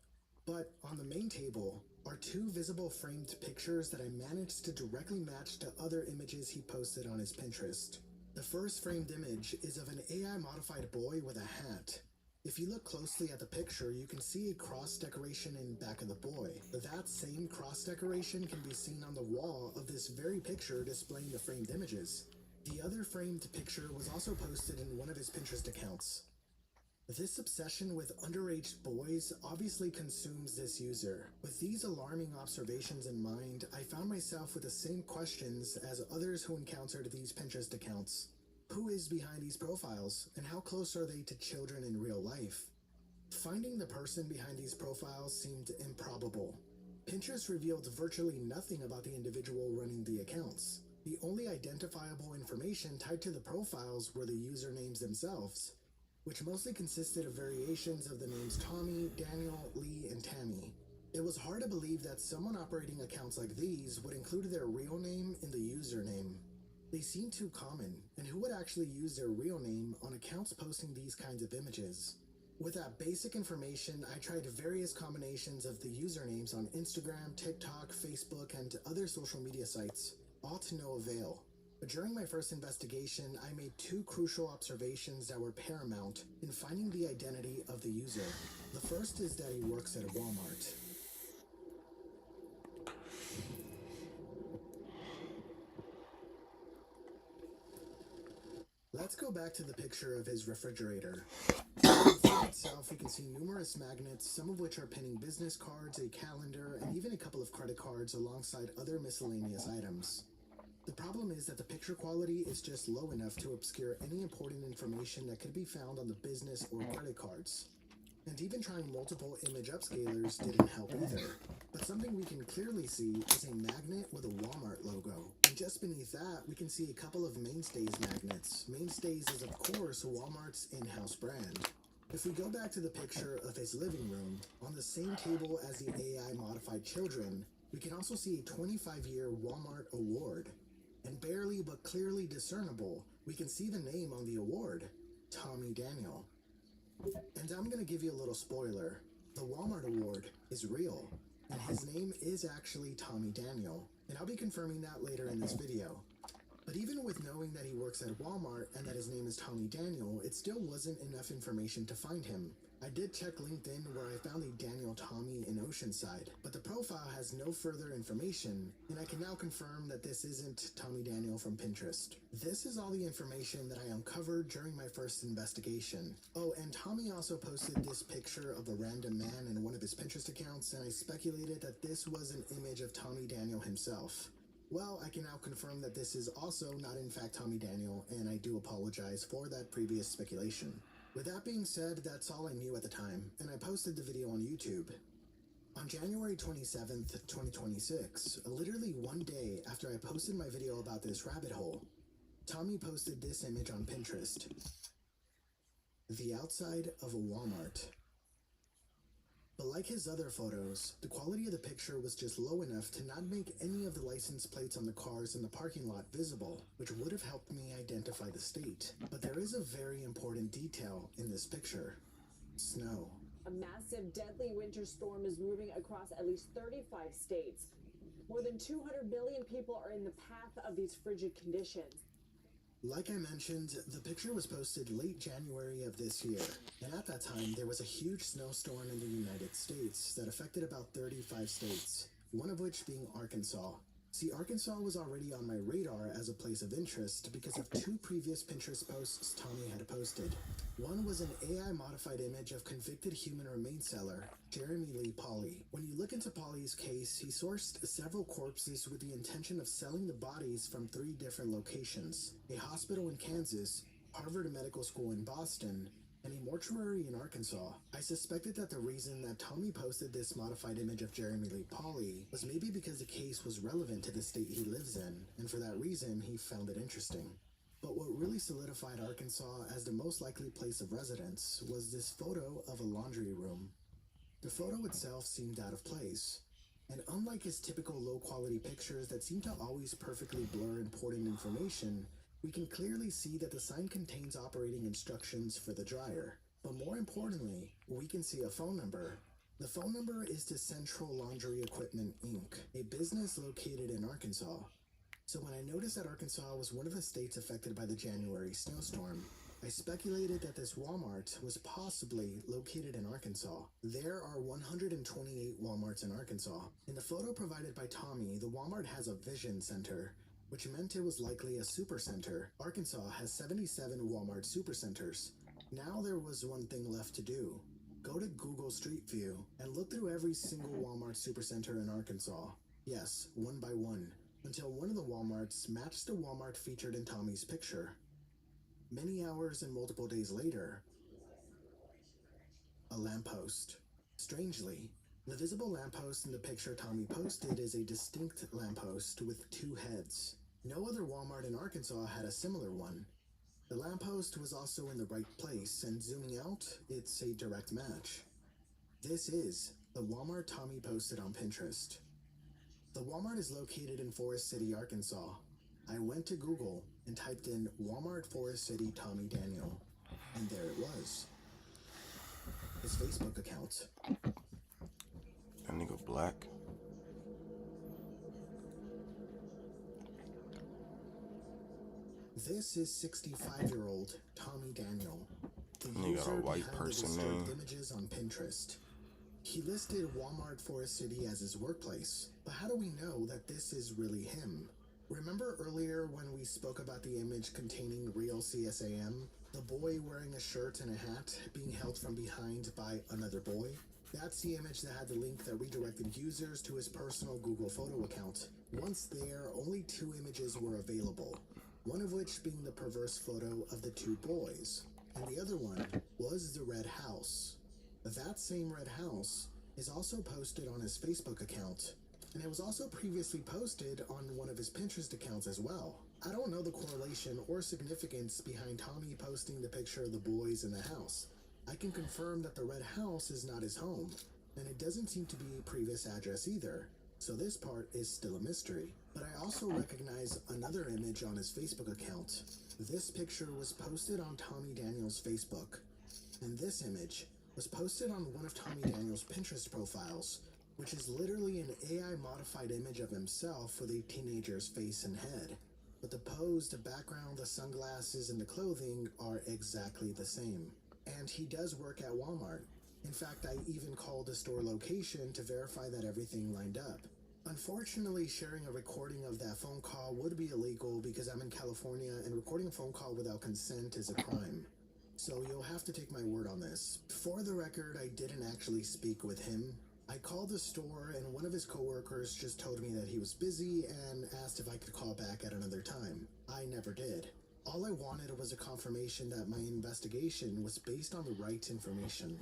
But on the main table are two visible framed pictures that I managed to directly match to other images he posted on his Pinterest. The first framed image is of an AI-modified boy with a hat. If you look closely at the picture, you can see a cross decoration in back of the boy. That same cross decoration can be seen on the wall of this very picture displaying the framed images. The other framed picture was also posted in one of his Pinterest accounts. This obsession with underage boys obviously consumes this user. With these alarming observations in mind, I found myself with the same questions as others who encountered these Pinterest accounts. Who is behind these profiles, and how close are they to children in real life? Finding the person behind these profiles seemed improbable. Pinterest revealed virtually nothing about the individual running the accounts. The only identifiable information tied to the profiles were the usernames themselves, which mostly consisted of variations of the names Tommy, Daniel, Lee, and Tammy. It was hard to believe that someone operating accounts like these would include their real name in the username. They seemed too common, and who would actually use their real name on accounts posting these kinds of images? With that basic information, I tried various combinations of the usernames on Instagram, TikTok, Facebook, and other social media sites, all to no avail. But during my first investigation, I made two crucial observations that were paramount in finding the identity of the user. The first is that he works at Walmart. Let's go back to the picture of his refrigerator. On the front itself, you can see numerous magnets, some of which are pinning business cards, a calendar, and even a couple of credit cards alongside other miscellaneous items. The problem is that the picture quality is just low enough to obscure any important information that could be found on the business or credit cards. And even trying multiple image upscalers didn't help either. But something we can clearly see is a magnet with a Walmart logo. And just beneath that, we can see a couple of Mainstays magnets. Mainstays is of course Walmart's in-house brand. If we go back to the picture of his living room, on the same table as the AI-modified children, we can also see a 25-year Walmart award. And barely but clearly discernible, we can see the name on the award, Tommy Daniel. And I'm gonna give you a little spoiler. The Walmart award is real, and his name is actually Tommy Daniel, and I'll be confirming that later in this video. But even with knowing that he works at Walmart and that his name is Tommy Daniel, it still wasn't enough information to find him. I did check LinkedIn where I found a Daniel Tommy in Oceanside, but the profile has no further information, and I can now confirm that this isn't Tommy Daniel from Pinterest. This is all the information that I uncovered during my first investigation. Oh, and Tommy also posted this picture of a random man in one of his Pinterest accounts, and I speculated that this was an image of Tommy Daniel himself. Well, I can now confirm that this is also not in fact Tommy Daniel, and I do apologize for that previous speculation. With that being said, that's all I knew at the time, and I posted the video on YouTube. On January 27th, 2026, literally one day after I posted my video about this rabbit hole, Tommy posted this image on Pinterest. The outside of a Walmart. But like his other photos, the quality of the picture was just low enough to not make any of the license plates on the cars in the parking lot visible, which would have helped me identify the state. But there is a very important detail in this picture. Snow. A massive, deadly winter storm is moving across at least 35 states. More than 200 million people are in the path of these frigid conditions. Like I mentioned, the picture was posted late January of this year, and at that time there was a huge snowstorm in the United States that affected about 35 states, one of which being Arkansas. See, Arkansas was already on my radar as a place of interest because of two previous Pinterest posts Tommy had posted. One was an AI-modified image of convicted human remains seller, Jeremy Lee Pauley. When you look into Pauley's case, he sourced several corpses with the intention of selling the bodies from 3 different locations: a hospital in Kansas, Harvard Medical School in Boston, and a mortuary in Arkansas. I suspected that the reason that Tommy posted this modified image of Jeremy Lee Pauley was maybe because the case was relevant to the state he lives in, and for that reason he found it interesting. But what really solidified Arkansas as the most likely place of residence was this photo of a laundry room. The photo itself seemed out of place, and unlike his typical low-quality pictures that seem to always perfectly blur important information, we can clearly see that the sign contains operating instructions for the dryer. But more importantly, we can see a phone number. The phone number is to Central Laundry Equipment, Inc., a business located in Arkansas. So when I noticed that Arkansas was one of the states affected by the January snowstorm, I speculated that this Walmart was possibly located in Arkansas. There are 128 Walmarts in Arkansas. In the photo provided by Tommy, the Walmart has a vision center, which meant it was likely a supercenter. Arkansas has 77 Walmart supercenters. Now there was one thing left to do. Go to Google Street View and look through every single Walmart supercenter in Arkansas. Yes, one by one, until one of the Walmarts matched the Walmart featured in Tommy's picture. Many hours and multiple days later, a lamppost. Strangely, the visible lamppost in the picture Tommy posted is a distinct lamppost with two heads. No other Walmart in Arkansas had a similar one. The lamppost was also in the right place, and zooming out, it's a direct match. This is the Walmart Tommy posted on Pinterest. The Walmart is located in Forest City, Arkansas. I went to Google and typed in Walmart Forest City Tommy Daniel, and there it was. His Facebook account. That nigga black. This is 65-year-old Tommy Daniel, the He got a user white behind person the disturbed name. images on Pinterest. He listed Walmart Forest City as his workplace, but how do we know that this is really him? Remember earlier when we spoke about the image containing real CSAM? The boy wearing a shirt and a hat being held from behind by another boy? That's the image that had the link that redirected users to his personal Google photo account. Once there, only two images were available, one of which being the perverse photo of the two boys, and the other one was the red house. That same red house is also posted on his Facebook account, and it was also previously posted on one of his Pinterest accounts as well. I don't know the correlation or significance behind Tommy posting the picture of the boys in the house. I can confirm that the red house is not his home, and it doesn't seem to be a previous address either, so this part is still a mystery. But I also recognize another image on his Facebook account. This picture was posted on Tommy Daniel's Facebook, and this image was posted on one of Tommy Daniel's Pinterest profiles, which is literally an AI-modified image of himself with a teenager's face and head. But the pose, the background, the sunglasses, and the clothing are exactly the same. And he does work at Walmart. In fact, I even called the store location to verify that everything lined up. Unfortunately, sharing a recording of that phone call would be illegal because I'm in California and recording a phone call without consent is a crime. So you'll have to take my word on this. For the record, I didn't actually speak with him. I called the store and one of his coworkers just told me that he was busy and asked if I could call back at another time. I never did. All I wanted was a confirmation that my investigation was based on the right information.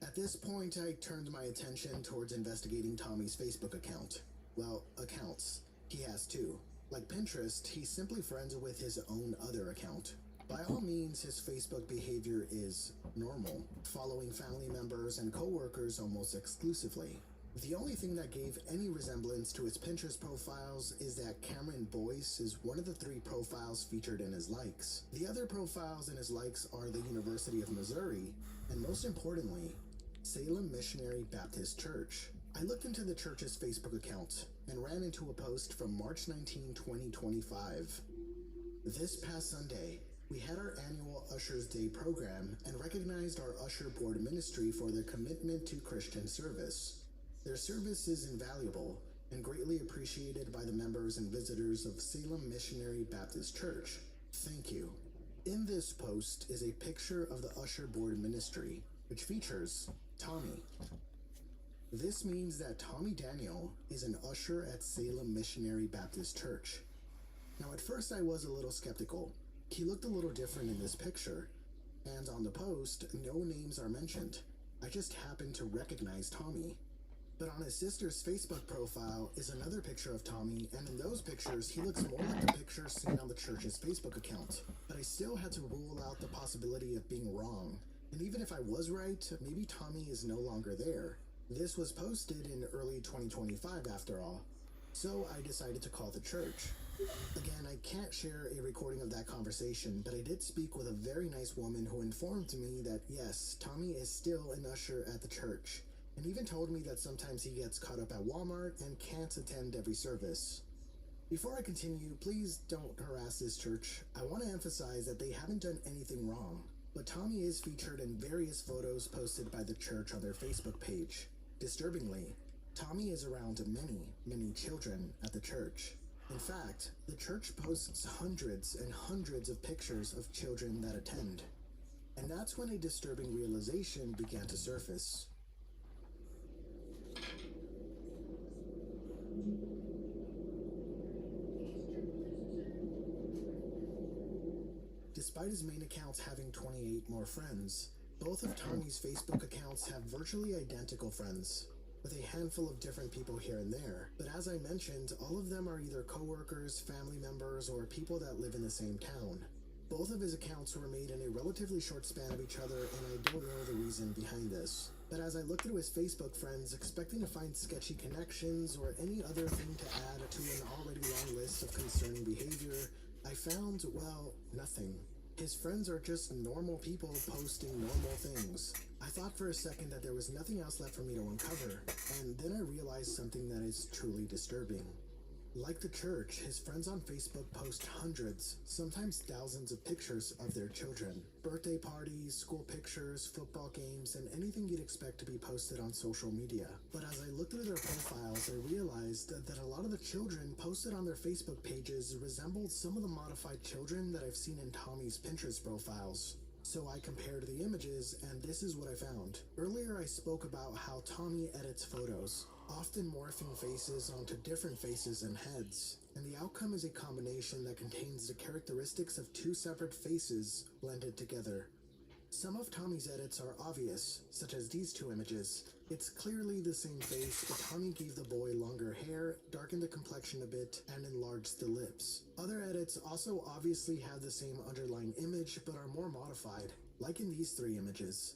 At this point, I turned my attention towards investigating Tommy's Facebook account. Well, accounts. He has two. Like Pinterest, he's simply friends with his own other account. By all means, his Facebook behavior is normal, following family members and coworkers almost exclusively. The only thing that gave any resemblance to his Pinterest profiles is that Cameron Boyce is one of the three profiles featured in his likes. The other profiles in his likes are the University of Missouri, and most importantly, Salem Missionary Baptist Church. I looked into the church's Facebook account and ran into a post from March 19, 2025. This past Sunday, we had our annual Ushers Day program and recognized our Usher Board ministry for their commitment to Christian service. Their service is invaluable and greatly appreciated by the members and visitors of Salem Missionary Baptist Church. Thank you. In this post is a picture of the Usher Board ministry, which features Tommy. This means that Tommy Daniel is an usher at Salem Missionary Baptist Church. Now at first I was a little skeptical. He looked a little different in this picture, and on the post, no names are mentioned. I just happened to recognize Tommy. But on his sister's Facebook profile is another picture of Tommy, and in those pictures, he looks more like the picture seen on the church's Facebook account. But I still had to rule out the possibility of being wrong. And even if I was right, maybe Tommy is no longer there. This was posted in early 2025 after all. So I decided to call the church. Again, I can't share a recording of that conversation, but I did speak with a very nice woman who informed me that yes, Tommy is still an usher at the church, and even told me that sometimes he gets caught up at Walmart and can't attend every service. Before I continue, please don't harass this church. I want to emphasize that they haven't done anything wrong, but Tommy is featured in various photos posted by the church on their Facebook page. Disturbingly, Tommy is around many children at the church. In fact, the church posts hundreds and hundreds of pictures of children that attend. And that's when a disturbing realization began to surface. Despite his main accounts having 28 more friends, both of Tommy's Facebook accounts have virtually identical friends, with a handful of different people here and there. But as I mentioned, all of them are either coworkers, family members, or people that live in the same town. Both of his accounts were made in a relatively short span of each other, and I don't know the reason behind this. But as I looked through his Facebook friends, expecting to find sketchy connections or any other thing to add to an already long list of concerning behavior, I found, well, nothing. His friends are just normal people posting normal things. I thought for a second that there was nothing else left for me to uncover, and then I realized something that is truly disturbing. Like the church, his friends on Facebook post hundreds, sometimes thousands of pictures of their children. Birthday parties, school pictures, football games, and anything you'd expect to be posted on social media. But as I looked through their profiles, I realized that a lot of the children posted on their Facebook pages resembled some of the modified children that I've seen in Tommy's Pinterest profiles. So I compared the images, and this is what I found. Earlier I spoke about how Tommy edits photos, often morphing faces onto different faces and heads, and the outcome is a combination that contains the characteristics of two separate faces blended together. Some of Tommy's edits are obvious, such as these two images. It's clearly the same face, but Tommy gave the boy longer hair, darkened the complexion a bit, and enlarged the lips. Other edits also obviously have the same underlying image, but are more modified, like in these three images.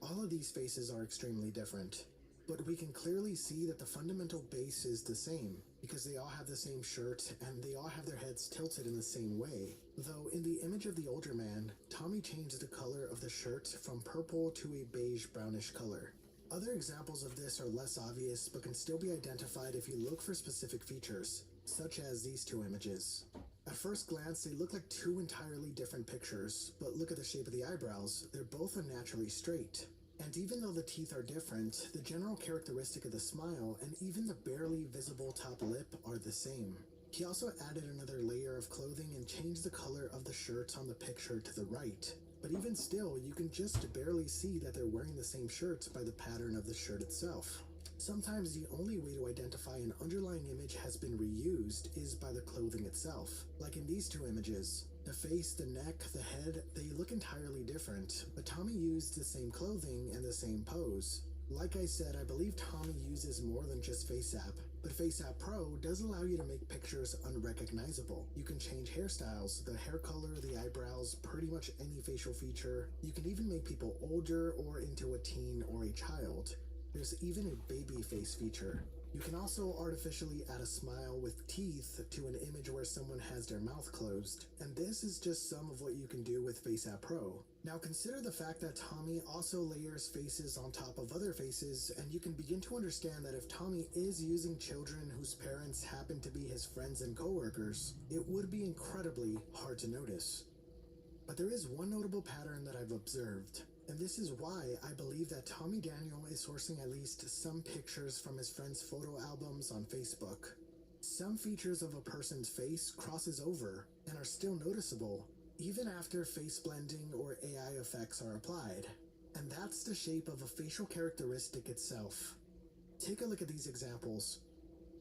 All of these faces are extremely different, but we can clearly see that the fundamental base is the same, because they all have the same shirt and they all have their heads tilted in the same way. Though in the image of the older man, Tommy changed the color of the shirt from purple to a beige brownish color. Other examples of this are less obvious but can still be identified if you look for specific features, such as these two images. At first glance, they look like two entirely different pictures, but look at the shape of the eyebrows, they're both unnaturally straight. And even though the teeth are different, the general characteristic of the smile and even the barely visible top lip are the same. He also added another layer of clothing and changed the color of the shirt on the picture to the right. But even still, you can just barely see that they're wearing the same shirt by the pattern of the shirt itself. Sometimes the only way to identify an underlying image has been reused is by the clothing itself. Like in these two images, the face, the neck, the head, they look entirely different, but Tommy used the same clothing and the same pose. Like I said, I believe Tommy uses more than just FaceApp, but FaceApp Pro does allow you to make pictures unrecognizable. You can change hairstyles, the hair color, the eyebrows, pretty much any facial feature. You can even make people older or into a teen or a child. There's even a baby face feature. You can also artificially add a smile with teeth to an image where someone has their mouth closed. And this is just some of what you can do with FaceApp Pro. Now consider the fact that Tommy also layers faces on top of other faces, and you can begin to understand that if Tommy is using children whose parents happen to be his friends and coworkers, it would be incredibly hard to notice. But there is one notable pattern that I've observed. And this is why I believe that Tommy Daniel is sourcing at least some pictures from his friends' photo albums on Facebook. Some features of a person's face crosses over and are still noticeable, even after face blending or AI effects are applied. And that's the shape of a facial characteristic itself. Take a look at these examples.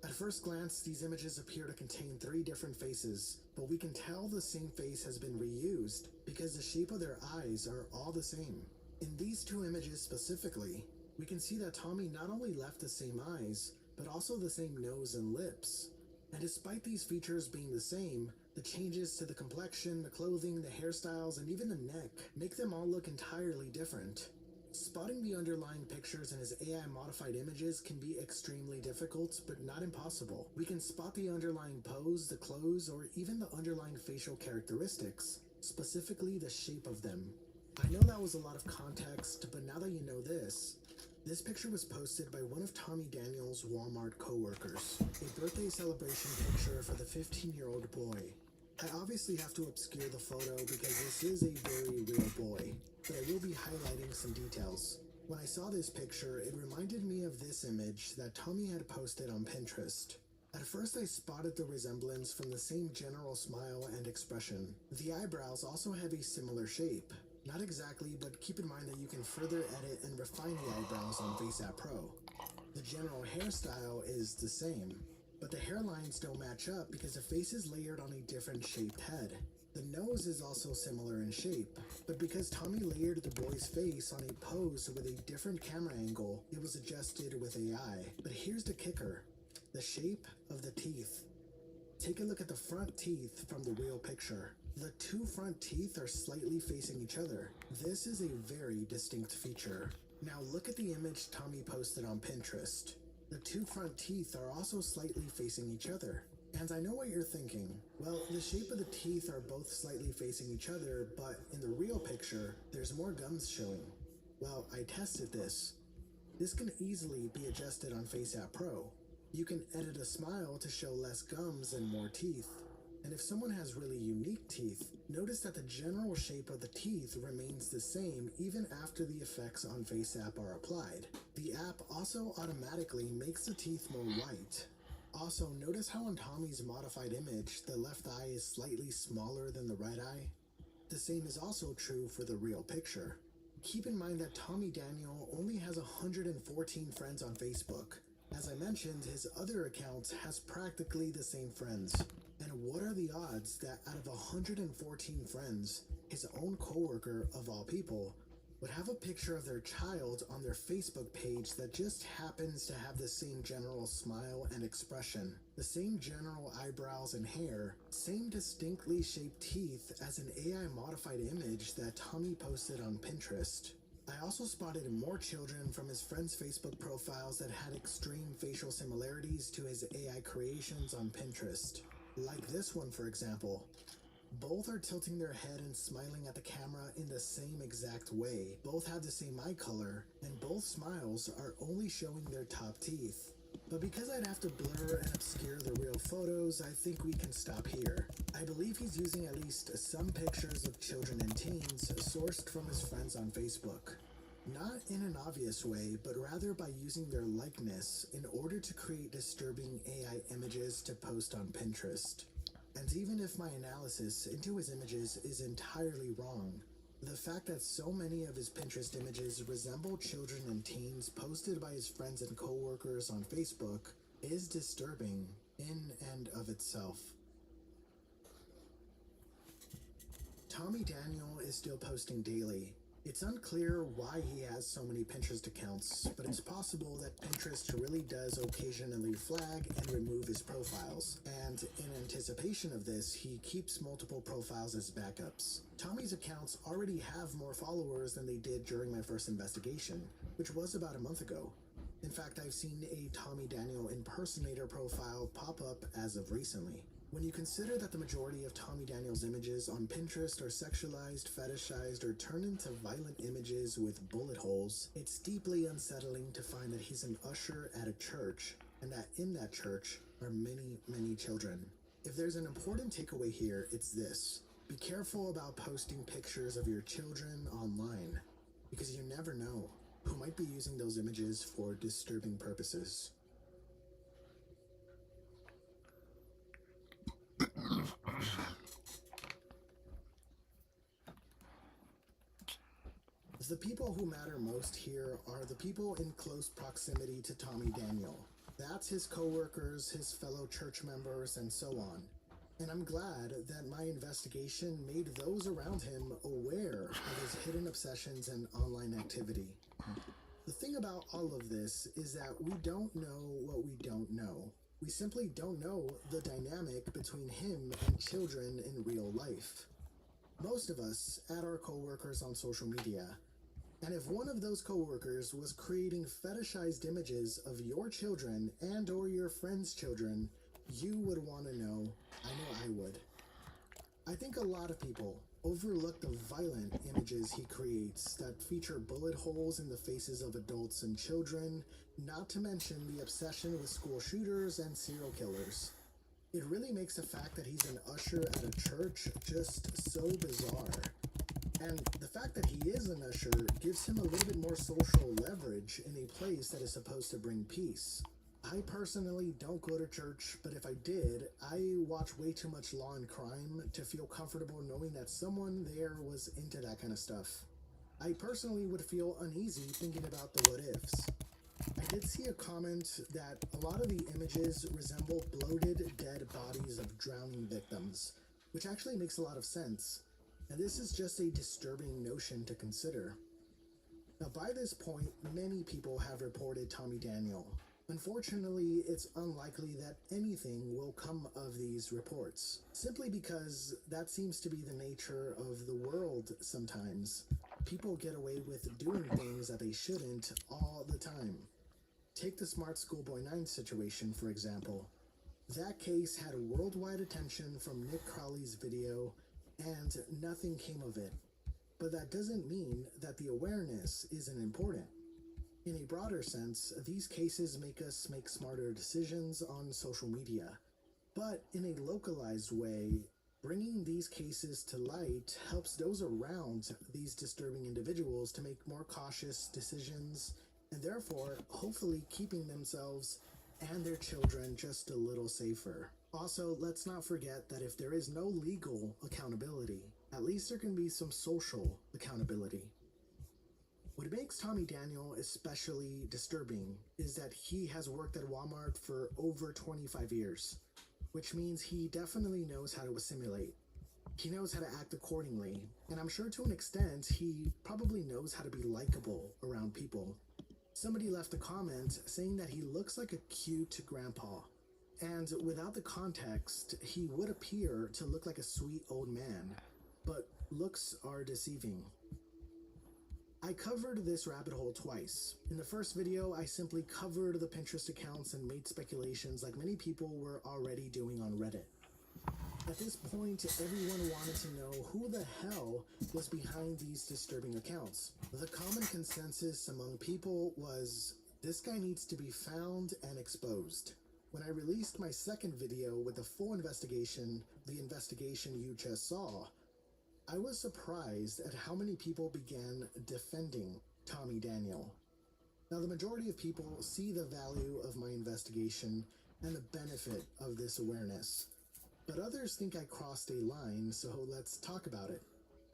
At first glance, these images appear to contain three different faces, but we can tell the same face has been reused because the shape of their eyes are all the same. In these two images specifically, we can see that Tommy not only left the same eyes, but also the same nose and lips. And despite these features being the same, the changes to the complexion, the clothing, the hairstyles, and even the neck make them all look entirely different. Spotting the underlying pictures in his AI-modified images can be extremely difficult, but not impossible. We can spot the underlying pose, the clothes, or even the underlying facial characteristics, specifically the shape of them. I know that was a lot of context, but now that you know this picture was posted by one of Tommy Daniel's Walmart coworkers, a birthday celebration picture for the 15-year-old boy. I obviously have to obscure the photo because this is a very real boy, but I will be highlighting some details. When I saw this picture, it reminded me of this image that Tommy had posted on Pinterest. At first I spotted the resemblance from the same general smile and expression. The eyebrows also have a similar shape. Not exactly, but keep in mind that you can further edit and refine the eyebrows on FaceApp Pro. The general hairstyle is the same, but the hairlines don't match up because the face is layered on a different shaped head. The nose is also similar in shape, but because Tommy layered the boy's face on a pose with a different camera angle, it was adjusted with AI. But here's the kicker: the shape of the teeth. Take a look at the front teeth from the real picture. The two front teeth are slightly facing each other. This is a very distinct feature. Now look at the image Tommy posted on Pinterest. The two front teeth are also slightly facing each other. And I know what you're thinking. Well, the shape of the teeth are both slightly facing each other, but in the real picture, there's more gums showing. Well, I tested this. This can easily be adjusted on FaceApp Pro. You can edit a smile to show less gums and more teeth. And if someone has really unique teeth, notice that the general shape of the teeth remains the same even after the effects on FaceApp are applied. The app also automatically makes the teeth more white. Also, notice how on Tommy's modified image, the left eye is slightly smaller than the right eye? The same is also true for the real picture. Keep in mind that Tommy Daniel only has 114 friends on Facebook. As I mentioned, his other accounts has practically the same friends. And what are the odds that out of 114 friends, his own coworker of all people would have a picture of their child on their Facebook page that just happens to have the same general smile and expression, the same general eyebrows and hair, same distinctly shaped teeth as an AI modified image that Tommy posted on Pinterest? I also spotted more children from his friends' Facebook profiles that had extreme facial similarities to his AI creations on Pinterest. Like this one, for example. Both are tilting their head and smiling at the camera in the same exact way. Both have the same eye color, and both smiles are only showing their top teeth. But because I'd have to blur and obscure the real photos, I think we can stop here. I believe he's using at least some pictures of children and teens sourced from his friends on Facebook. Not in an obvious way, but rather by using their likeness in order to create disturbing AI images to post on Pinterest. And even if my analysis into his images is entirely wrong, the fact that so many of his Pinterest images resemble children and teens posted by his friends and coworkers on Facebook is disturbing in and of itself. Tommy Daniel is still posting daily. It's unclear why he has so many Pinterest accounts, but it's possible that Pinterest really does occasionally flag and remove his profiles, and in anticipation of this, he keeps multiple profiles as backups. Tommy's accounts already have more followers than they did during my first investigation, which was about a month ago. In fact, I've seen a Tommy Daniel impersonator profile pop up as of recently. When you consider that the majority of Tommy Daniel's images on Pinterest are sexualized, fetishized, or turned into violent images with bullet holes, it's deeply unsettling to find that he's an usher at a church, and that in that church are many, many children. If there's an important takeaway here, it's this. Be careful about posting pictures of your children online, because you never know who might be using those images for disturbing purposes. The people who matter most here are the people in close proximity to Tommy Daniel. That's his coworkers, his fellow church members, and so on. And I'm glad that my investigation made those around him aware of his hidden obsessions and online activity. The thing about all of this is that we don't know what we don't know. We simply don't know the dynamic between him and children in real life. Most of us add our coworkers on social media. And if one of those coworkers was creating fetishized images of your children and or your friends' children, you would want to know. I know I would. I think a lot of people overlook the violent images he creates that feature bullet holes in the faces of adults and children, not to mention the obsession with school shooters and serial killers. It really makes the fact that he's an usher at a church just so bizarre. And the fact that he is an usher gives him a little bit more social leverage in a place that is supposed to bring peace. I personally don't go to church, but if I did, I watch way too much Law and Crime to feel comfortable knowing that someone there was into that kind of stuff. I personally would feel uneasy thinking about the what ifs. I did see a comment that a lot of the images resemble bloated, dead bodies of drowning victims, which actually makes a lot of sense, and this is just a disturbing notion to consider. Now, by this point, many people have reported Tommy Daniel. Unfortunately, it's unlikely that anything will come of these reports, simply because that seems to be the nature of the world sometimes. People get away with doing things that they shouldn't all the time. Take the Smart Schoolboy 9 situation, for example. That case had worldwide attention from Nick Crowley's video, and nothing came of it. But that doesn't mean that the awareness isn't important. In a broader sense, these cases make us make smarter decisions on social media. But in a localized way, bringing these cases to light helps those around these disturbing individuals to make more cautious decisions, and therefore, hopefully keeping themselves and their children just a little safer. Also, let's not forget that if there is no legal accountability, at least there can be some social accountability. What makes Tommy Daniel especially disturbing is that he has worked at Walmart for over 25 years, which means he definitely knows how to assimilate. He knows how to act accordingly, and I'm sure to an extent he probably knows how to be likable around people. Somebody left a comment saying that he looks like a cute grandpa, and without the context, he would appear to look like a sweet old man, but looks are deceiving. I covered this rabbit hole twice. In the first video, I simply covered the Pinterest accounts and made speculations like many people were already doing on Reddit. At this point, everyone wanted to know who the hell was behind these disturbing accounts. The common consensus among people was, this guy needs to be found and exposed. When I released my second video with the full investigation, the investigation you just saw, I was surprised at how many people began defending Tommy Daniel. Now, the majority of people see the value of my investigation and the benefit of this awareness. But others think I crossed a line, so let's talk about it.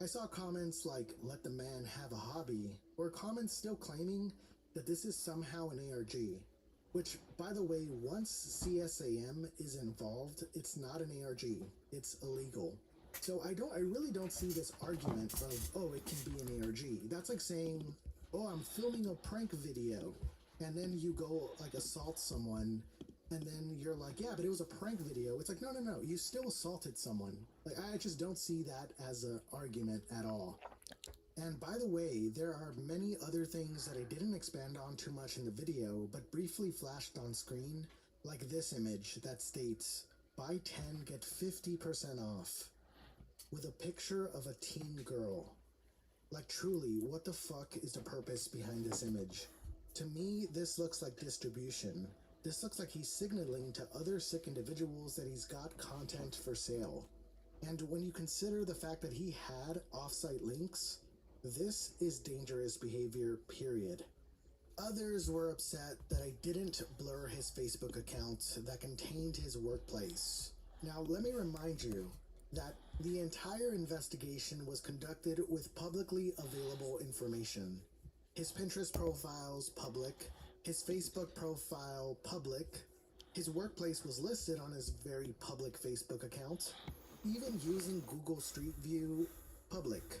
I saw comments like, let the man have a hobby, or comments still claiming that this is somehow an ARG. Which, by the way, once CSAM is involved, it's not an ARG, it's illegal. So I really don't see this argument of, oh, it can be an ARG. That's like saying, oh, I'm filming a prank video, and then you go like assault someone, and then you're like, yeah, but it was a prank video. It's like, no, you still assaulted someone. Like, I just don't see that as an argument at all. And by the way, there are many other things that I didn't expand on too much in the video, but briefly flashed on screen, like this image that states, buy 10, get 50% off, with a picture of a teen girl. Like, truly, what the fuck is the purpose behind this image? To me, this looks like distribution. This looks like he's signaling to other sick individuals that he's got content for sale. And when you consider the fact that he had off-site links, this is dangerous behavior, period. Others were upset that I didn't blur his Facebook account that contained his workplace. Now, let me remind you that the entire investigation was conducted with publicly available information. His Pinterest profile's public, his Facebook profile public, his workplace was listed on his very public Facebook account, even using Google Street View public.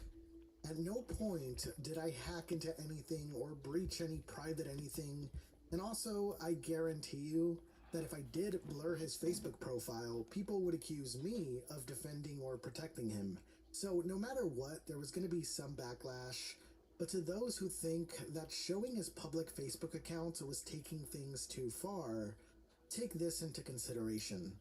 At no point did I hack into anything or breach any private anything, and also I guarantee you that if I did blur his Facebook profile, people would accuse me of defending or protecting him. So no matter what, there was going to be some backlash. But to those who think that showing his public Facebook account was taking things too far, take this into consideration.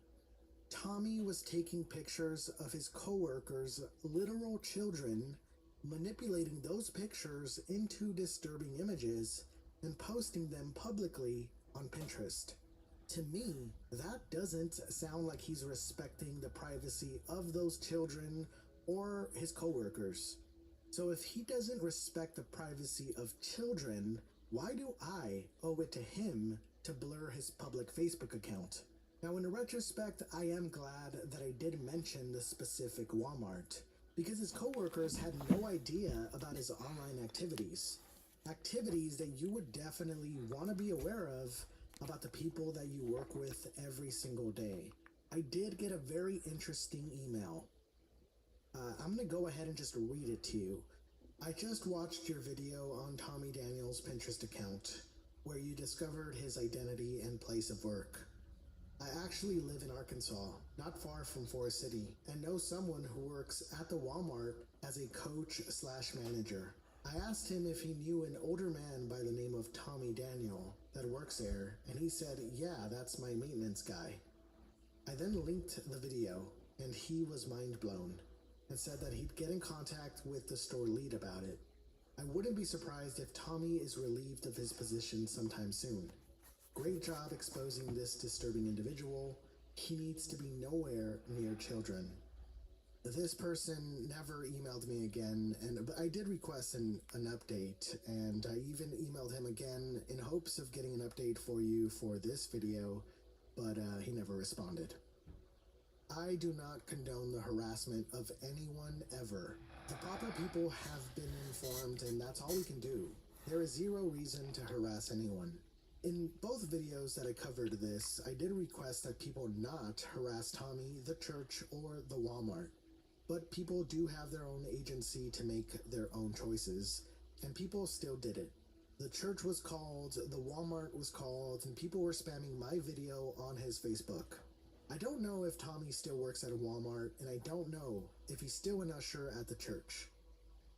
Tommy was taking pictures of his coworkers' literal children, manipulating those pictures into disturbing images, and posting them publicly on Pinterest. To me, that doesn't sound like he's respecting the privacy of those children or his coworkers. So if he doesn't respect the privacy of children, why do I owe it to him to blur his public Facebook account. Now, in retrospect, I am glad that I did mention the specific Walmart, because his coworkers had no idea about his online activities. Activities that you would definitely want to be aware of about the people that you work with every single day. I did get a very interesting email. I'm going to go ahead and just read it to you. I just watched your video on Tommy Daniels' Pinterest account, where you discovered his identity and place of work. I actually live in Arkansas, not far from Forest City, and know someone who works at the Walmart as a coach/manager. I asked him if he knew an older man by the name of Tommy Daniel that works there, and he said, yeah, that's my maintenance guy. I then linked the video, and he was mind blown, and said that he'd get in contact with the store lead about it. I wouldn't be surprised if Tommy is relieved of his position sometime soon. Great job exposing this disturbing individual. He needs to be nowhere near children. This person never emailed me again, but I did request an update, and I even emailed him again in hopes of getting an update for you for this video, but he never responded. I do not condone the harassment of anyone ever. The proper people have been informed, and that's all we can do. There is zero reason to harass anyone. In both videos that I covered this, I did request that people not harass Tommy, the church, or the Walmart. But people do have their own agency to make their own choices, and people still did it. The church was called, the Walmart was called, and people were spamming my video on his Facebook. I don't know if Tommy still works at a Walmart, and I don't know if he's still an usher at the church.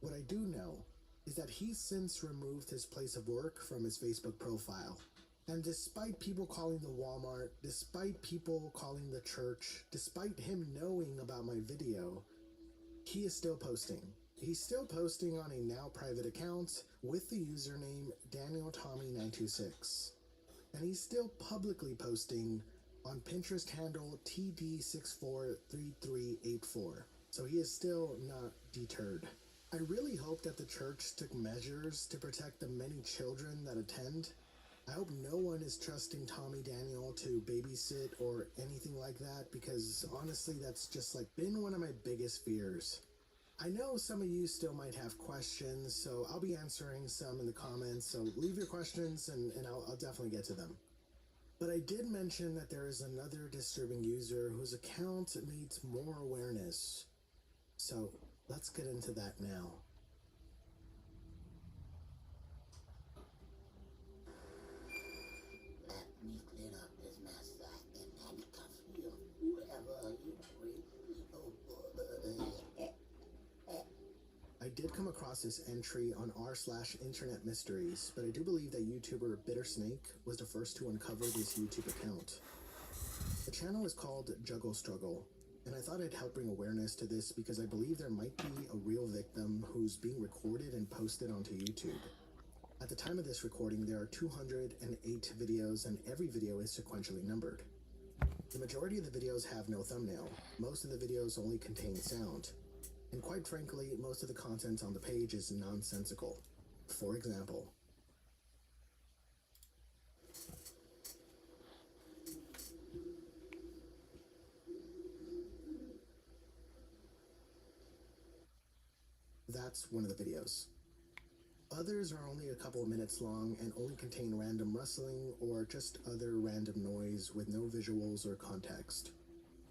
What I do know is that he's since removed his place of work from his Facebook profile. And despite people calling the Walmart, despite people calling the church, despite him knowing about my video, he is still posting. He's still posting on a now private account with the username DanielTommy926. And he's still publicly posting on Pinterest handle TD643384. So he is still not deterred. I really hope that the church took measures to protect the many children that attend. I hope no one is trusting Tommy Daniel to babysit or anything like that, because honestly that's just like been one of my biggest fears. I know some of you still might have questions, so I'll be answering some in the comments, so leave your questions and I'll definitely get to them. But I did mention that there is another disturbing user whose account needs more awareness. So let's get into that now. Let me clean up this mess so I can handcuff you, whoever you bring. I did come across this entry on r/internet mysteries, but I do believe that YouTuber Bittersnake was the first to uncover this YouTube account. The channel is called Juggle Struggle, and I thought I'd help bring awareness to this because I believe there might be a real victim who's being recorded and posted onto YouTube. At the time of this recording, there are 208 videos, and every video is sequentially numbered. The majority of the videos have no thumbnail. Most of the videos only contain sound. And quite frankly, most of the content on the page is nonsensical. For example, that's one of the videos. Others are only a couple of minutes long and only contain random rustling or just other random noise with no visuals or context.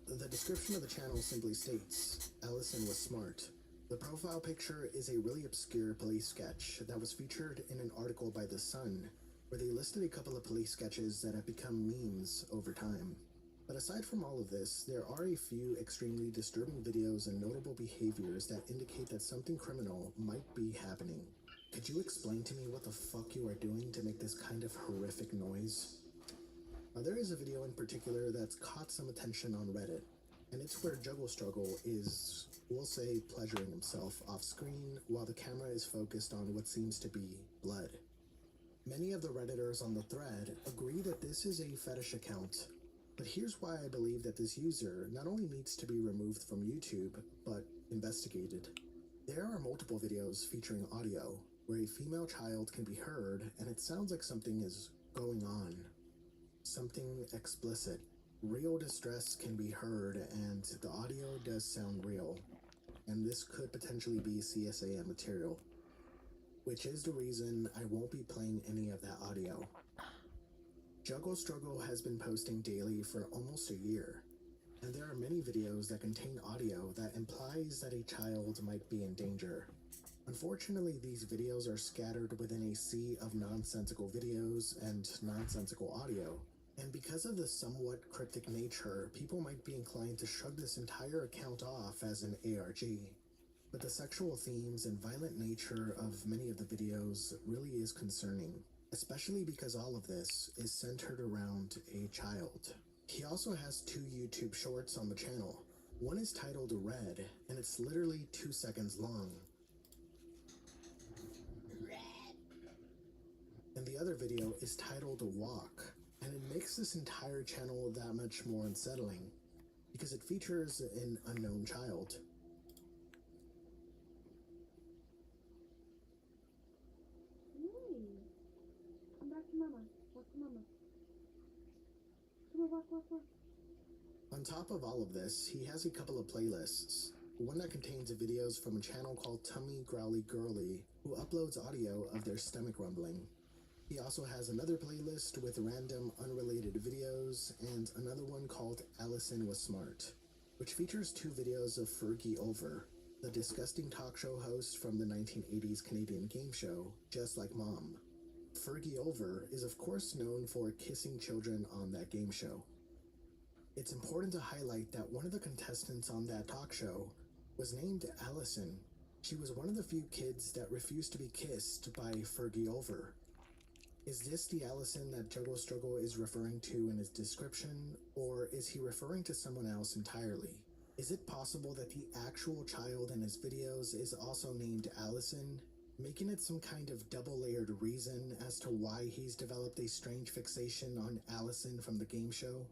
The description of the channel simply states, Ellison was smart. The profile picture is a really obscure police sketch that was featured in an article by The Sun, where they listed a couple of police sketches that have become memes over time. But aside from all of this, there are a few extremely disturbing videos and notable behaviors that indicate that something criminal might be happening. Could you explain to me what the fuck you are doing to make this kind of horrific noise? Now, there is a video in particular that's caught some attention on Reddit, and it's where Juggle Struggle is, we'll say, pleasuring himself off screen while the camera is focused on what seems to be blood. Many of the Redditors on the thread agree that this is a fetish account, but here's why I believe that this user not only needs to be removed from YouTube, but investigated. There are multiple videos featuring audio where a female child can be heard and it sounds like something is going on. something explicit. Real distress can be heard, and the audio does sound real. And this could potentially be CSAM material, which is the reason I won't be playing any of that audio. Juggle Struggle has been posting daily for almost a year, and there are many videos that contain audio that implies that a child might be in danger. Unfortunately, these videos are scattered within a sea of nonsensical videos and nonsensical audio, and because of the somewhat cryptic nature, people might be inclined to shrug this entire account off as an ARG. But the sexual themes and violent nature of many of the videos really is concerning, especially because all of this is centered around a child. He also has 2 YouTube shorts on the channel. One is titled Red, and it's literally 2 seconds long. And the other video is titled Walk, and it makes this entire channel that much more unsettling, because it features an unknown child. Come back to mama. Walk to mama. Come on, walk. On top of all of this, he has a couple of playlists. One that contains videos from a channel called Tummy Growly Girly, who uploads audio of their stomach rumbling. He also has another playlist with random unrelated videos, and another one called Allison Was Smart, which features 2 videos of Fergie Over, the disgusting talk show host from the 1980s Canadian game show, Just Like Mom. Fergie Over is of course known for kissing children on that game show. It's important to highlight that one of the contestants on that talk show was named Allison. She was one of the few kids that refused to be kissed by Fergie Over. Is this the Allison that Juggle Struggle is referring to in his description, or is he referring to someone else entirely? Is it possible that the actual child in his videos is also named Allison, making it some kind of double-layered reason as to why he's developed a strange fixation on Allison from the game show?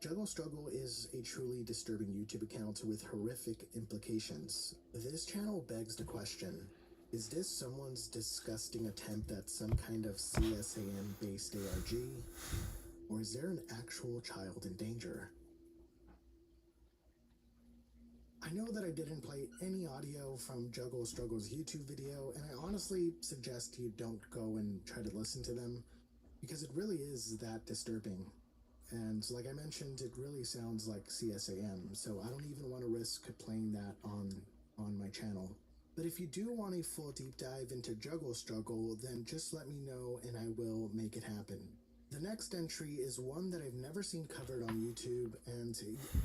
Juggle Struggle is a truly disturbing YouTube account with horrific implications. This channel begs the question, is this someone's disgusting attempt at some kind of CSAM-based ARG? Or is there an actual child in danger? I know that I didn't play any audio from Juggle Struggle's YouTube video, and I honestly suggest you don't go and try to listen to them, because it really is that disturbing. And like I mentioned, it really sounds like CSAM, so I don't even want to risk playing that on my channel. But if you do want a full deep dive into Juggle Struggle, then just let me know and I will make it happen. The next entry is one that I've never seen covered on YouTube, and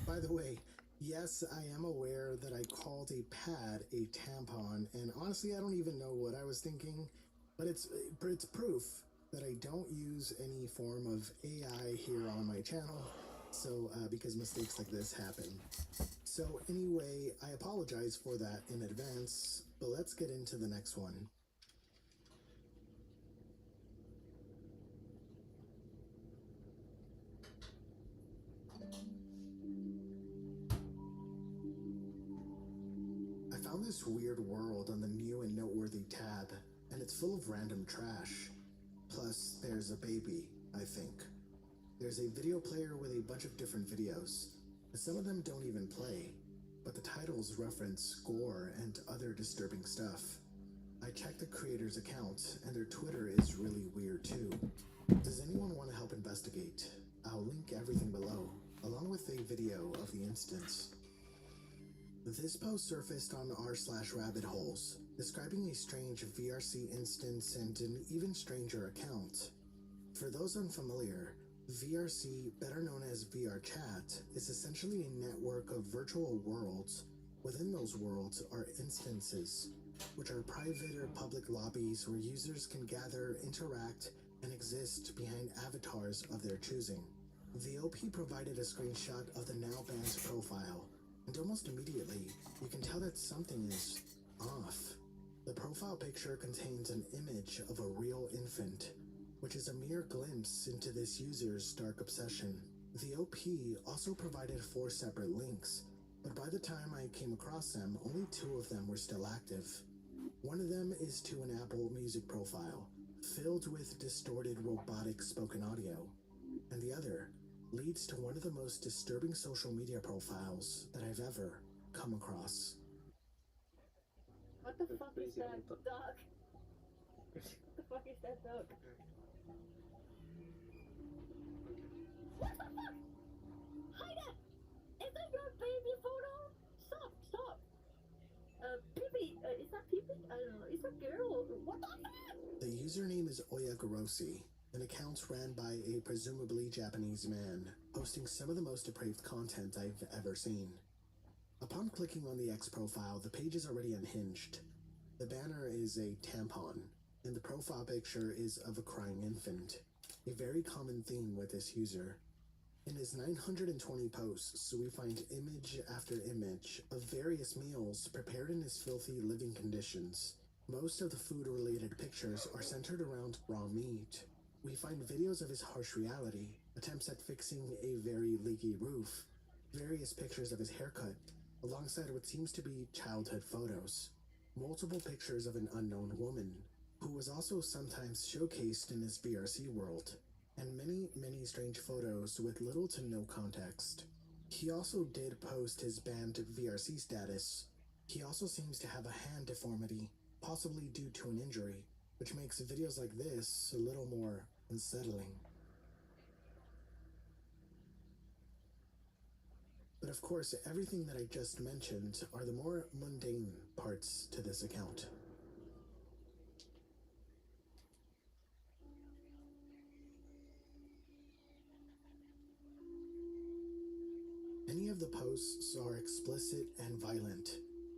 by the way, yes, I am aware that I called a pad a tampon, and honestly I don't even know what I was thinking, but it's proof that I don't use any form of AI here on my channel, so because mistakes like this happen. So anyway, I apologize for that in advance, but let's get into the next one. I found this weird world on the new and noteworthy tab, and it's full of random trash. Plus, there's a baby, I think. There's a video player with a bunch of different videos. Some of them don't even play, but the titles reference gore and other disturbing stuff. I checked the creator's account, and their Twitter is really weird too. Does anyone want to help investigate? I'll link everything below, along with a video of the instance. This post surfaced on r/rabbitholes, describing a strange VRC instance and an even stranger account. For those unfamiliar, VRC, better known as VRChat, is essentially a network of virtual worlds. Within those worlds are instances, which are private or public lobbies where users can gather, interact, and exist behind avatars of their choosing. The OP provided a screenshot of the now banned profile, and almost immediately, you can tell that something is off. The profile picture contains an image of a real infant, which is a mere glimpse into this user's dark obsession. The OP also provided 4 separate links, but by the time I came across them, only 2 of them were still active. One of them is to an Apple Music profile, filled with distorted robotic spoken audio. and the other leads to one of the most disturbing social media profiles that I've ever come across. What the fuck is that dog? What the fuck is that dog? What the fuck? Haida! Is that your baby photo? Stop! Pippi, is that Pippi? I don't know. Is that girl? What the fuck? The username is Oyagorosi, an account ran by a presumably Japanese man, posting some of the most depraved content I've ever seen. Upon clicking on the X profile, the page is already unhinged. The banner is a tampon, and the profile picture is of a crying infant, a very common theme with this user. In his 920 posts, we find image after image of various meals prepared in his filthy living conditions. Most of the food-related pictures are centered around raw meat. We find videos of his harsh reality, attempts at fixing a very leaky roof, various pictures of his haircut, alongside what seems to be childhood photos, multiple pictures of an unknown woman, who was also sometimes showcased in his VRC world, and many strange photos with little to no context. He also did post his banned VRC status. He also seems to have a hand deformity, possibly due to an injury, which makes videos like this a little more unsettling. But of course, everything that I just mentioned are the more mundane parts to this account. Many of the posts are explicit and violent,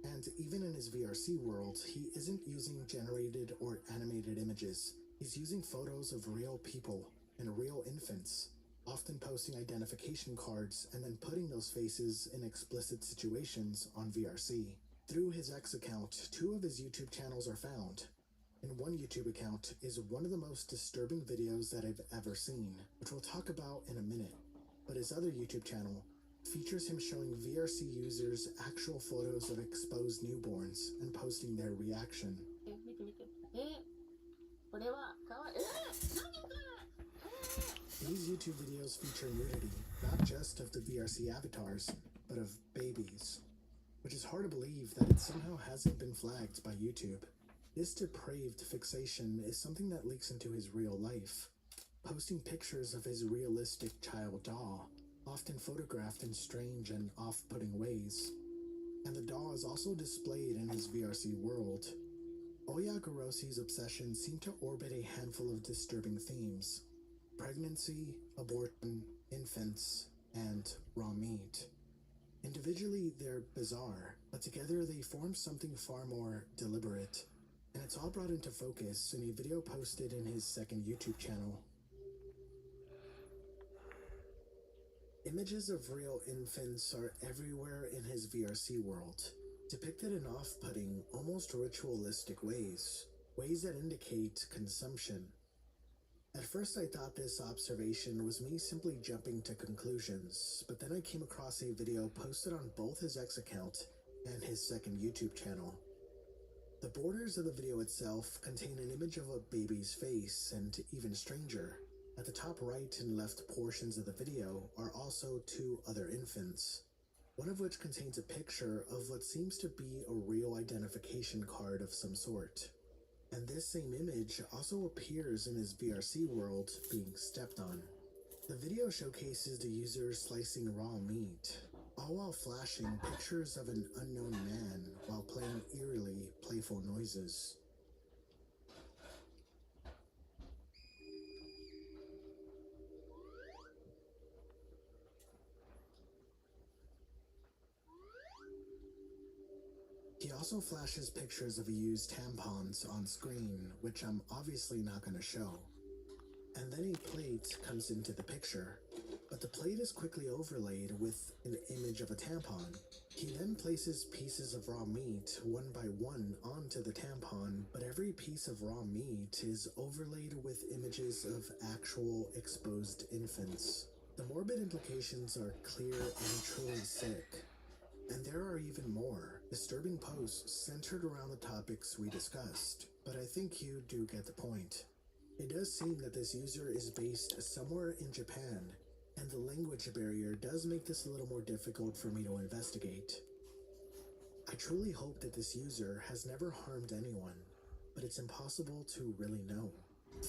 and even in his VRC world, he isn't using generated or animated images. He's using photos of real people and real infants, often posting identification cards and then putting those faces in explicit situations on VRC. Through his X account, 2 of his YouTube channels are found. In one YouTube account is one of the most disturbing videos that I've ever seen, which we'll talk about in a minute. But his other YouTube channel features him showing VRC users actual photos of exposed newborns and posting their reaction. 見て。これはかわいい。何これ。 These YouTube videos feature nudity, not just of the VRC avatars, but of babies, which is hard to believe that it somehow hasn't been flagged by YouTube. This depraved fixation is something that leaks into his real life, posting pictures of his realistic child doll, often photographed in strange and off-putting ways. And the doll is also displayed in his VRC world. Oyagorosi's obsessions seem to orbit a handful of disturbing themes: pregnancy, abortion, infants, and raw meat. Individually, they're bizarre, but together they form something far more deliberate. And it's all brought into focus in a video posted in his second YouTube channel. Images of real infants are everywhere in his VRC world, depicted in off-putting, almost ritualistic ways that indicate consumption. At first I thought this observation was me simply jumping to conclusions, but then I came across a video posted on both his X account and his second YouTube channel. The borders of the video itself contain an image of a baby's face, and even stranger, at the top right and left portions of the video are also 2 other infants, one of which contains a picture of what seems to be a real identification card of some sort. And this same image also appears in his VRC world being stepped on. The video showcases the user slicing raw meat, all while flashing pictures of an unknown man while playing eerily playful noises. He also flashes pictures of used tampons on screen, which I'm obviously not going to show. And then a plate comes into the picture, but the plate is quickly overlaid with an image of a tampon. He then places pieces of raw meat one by one onto the tampon, but every piece of raw meat is overlaid with images of actual exposed infants. The morbid implications are clear and truly sick. And there are even more disturbing posts centered around the topics we discussed, but I think you do get the point. It does seem that this user is based somewhere in Japan, and the language barrier does make this a little more difficult for me to investigate. I truly hope that this user has never harmed anyone, but it's impossible to really know.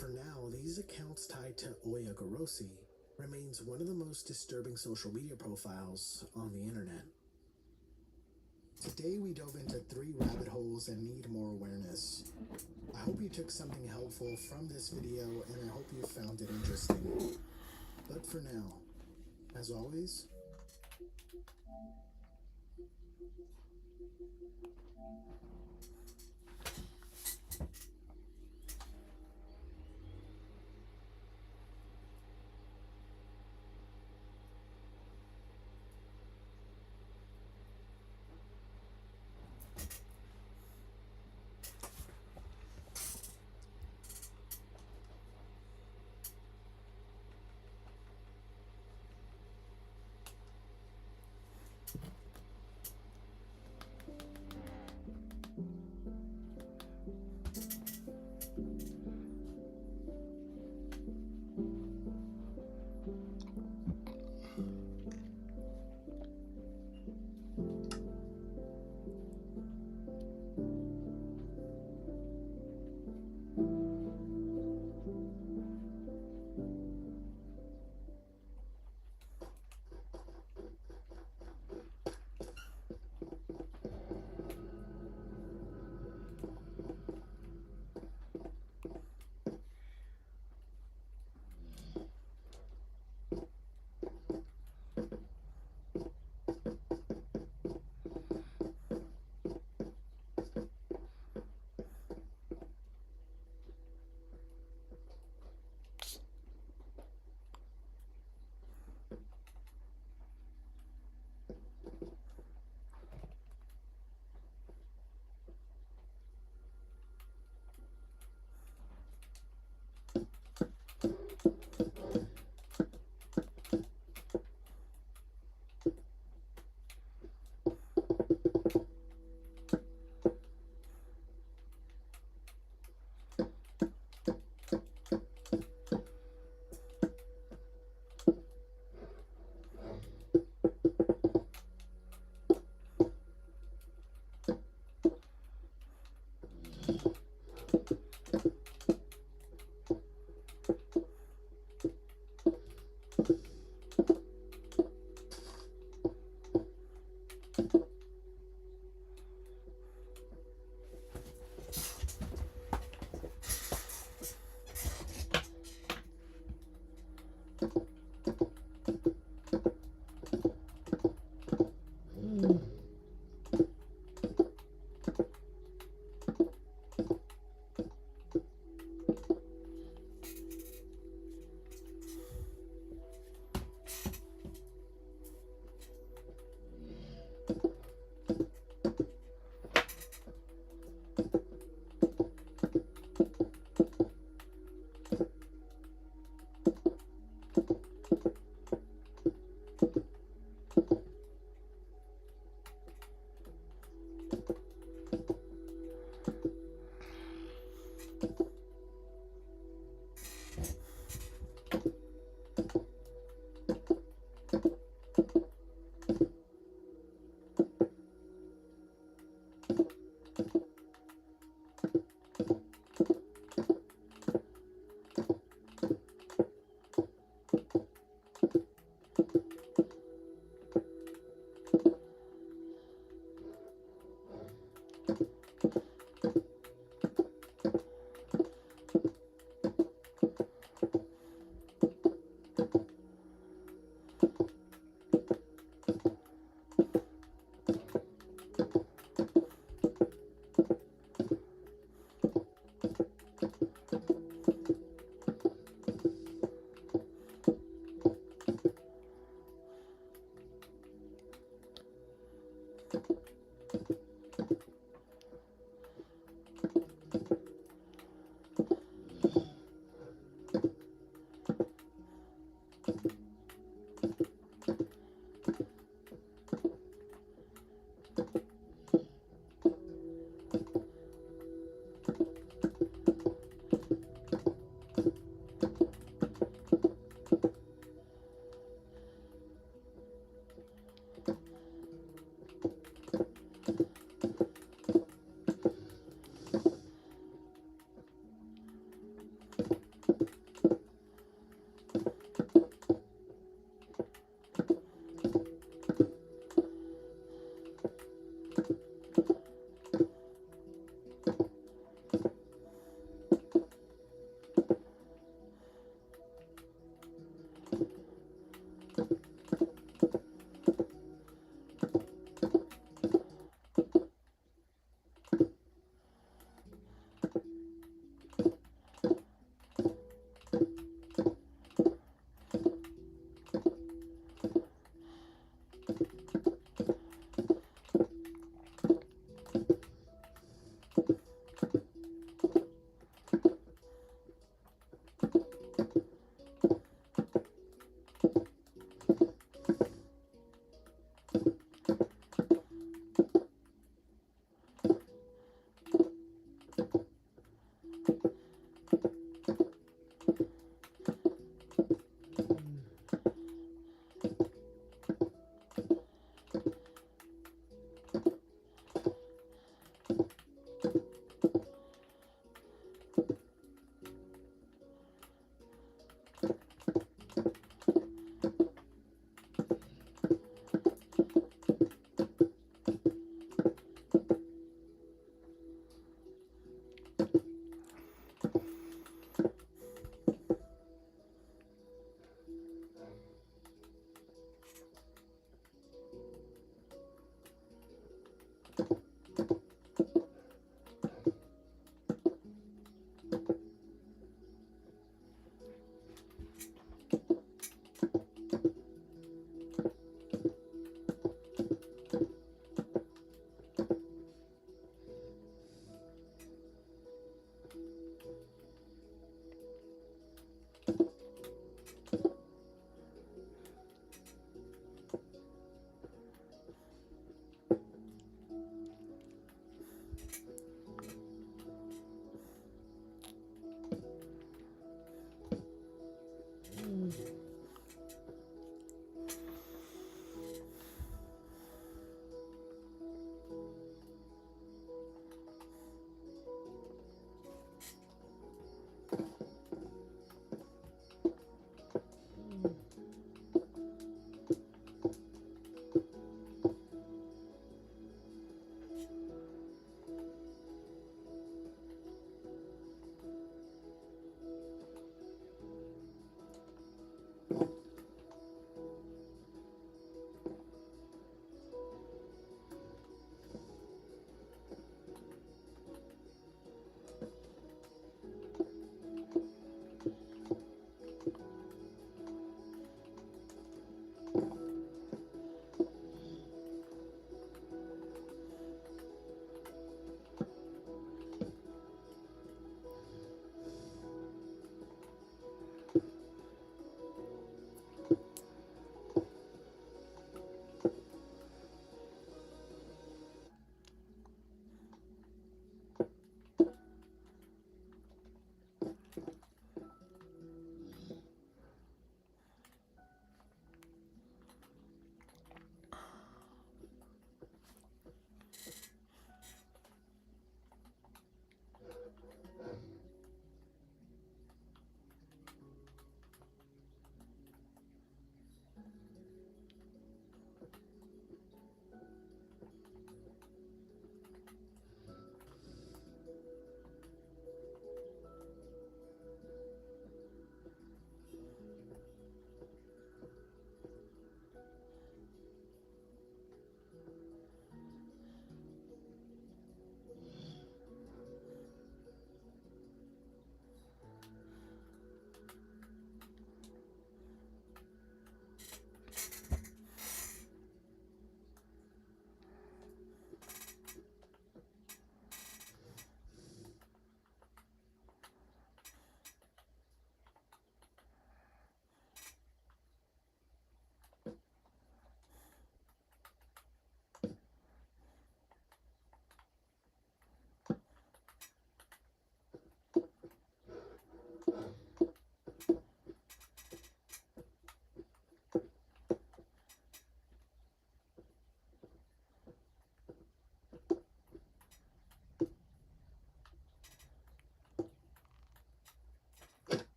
For now, these accounts tied to Oyagorosi remains one of the most disturbing social media profiles on the internet. Today we dove into 3 rabbit holes and need more awareness. I hope you took something helpful from this video and I hope you found it interesting. But for now, as always,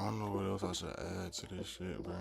I don't know what else I should add to this shit, bro.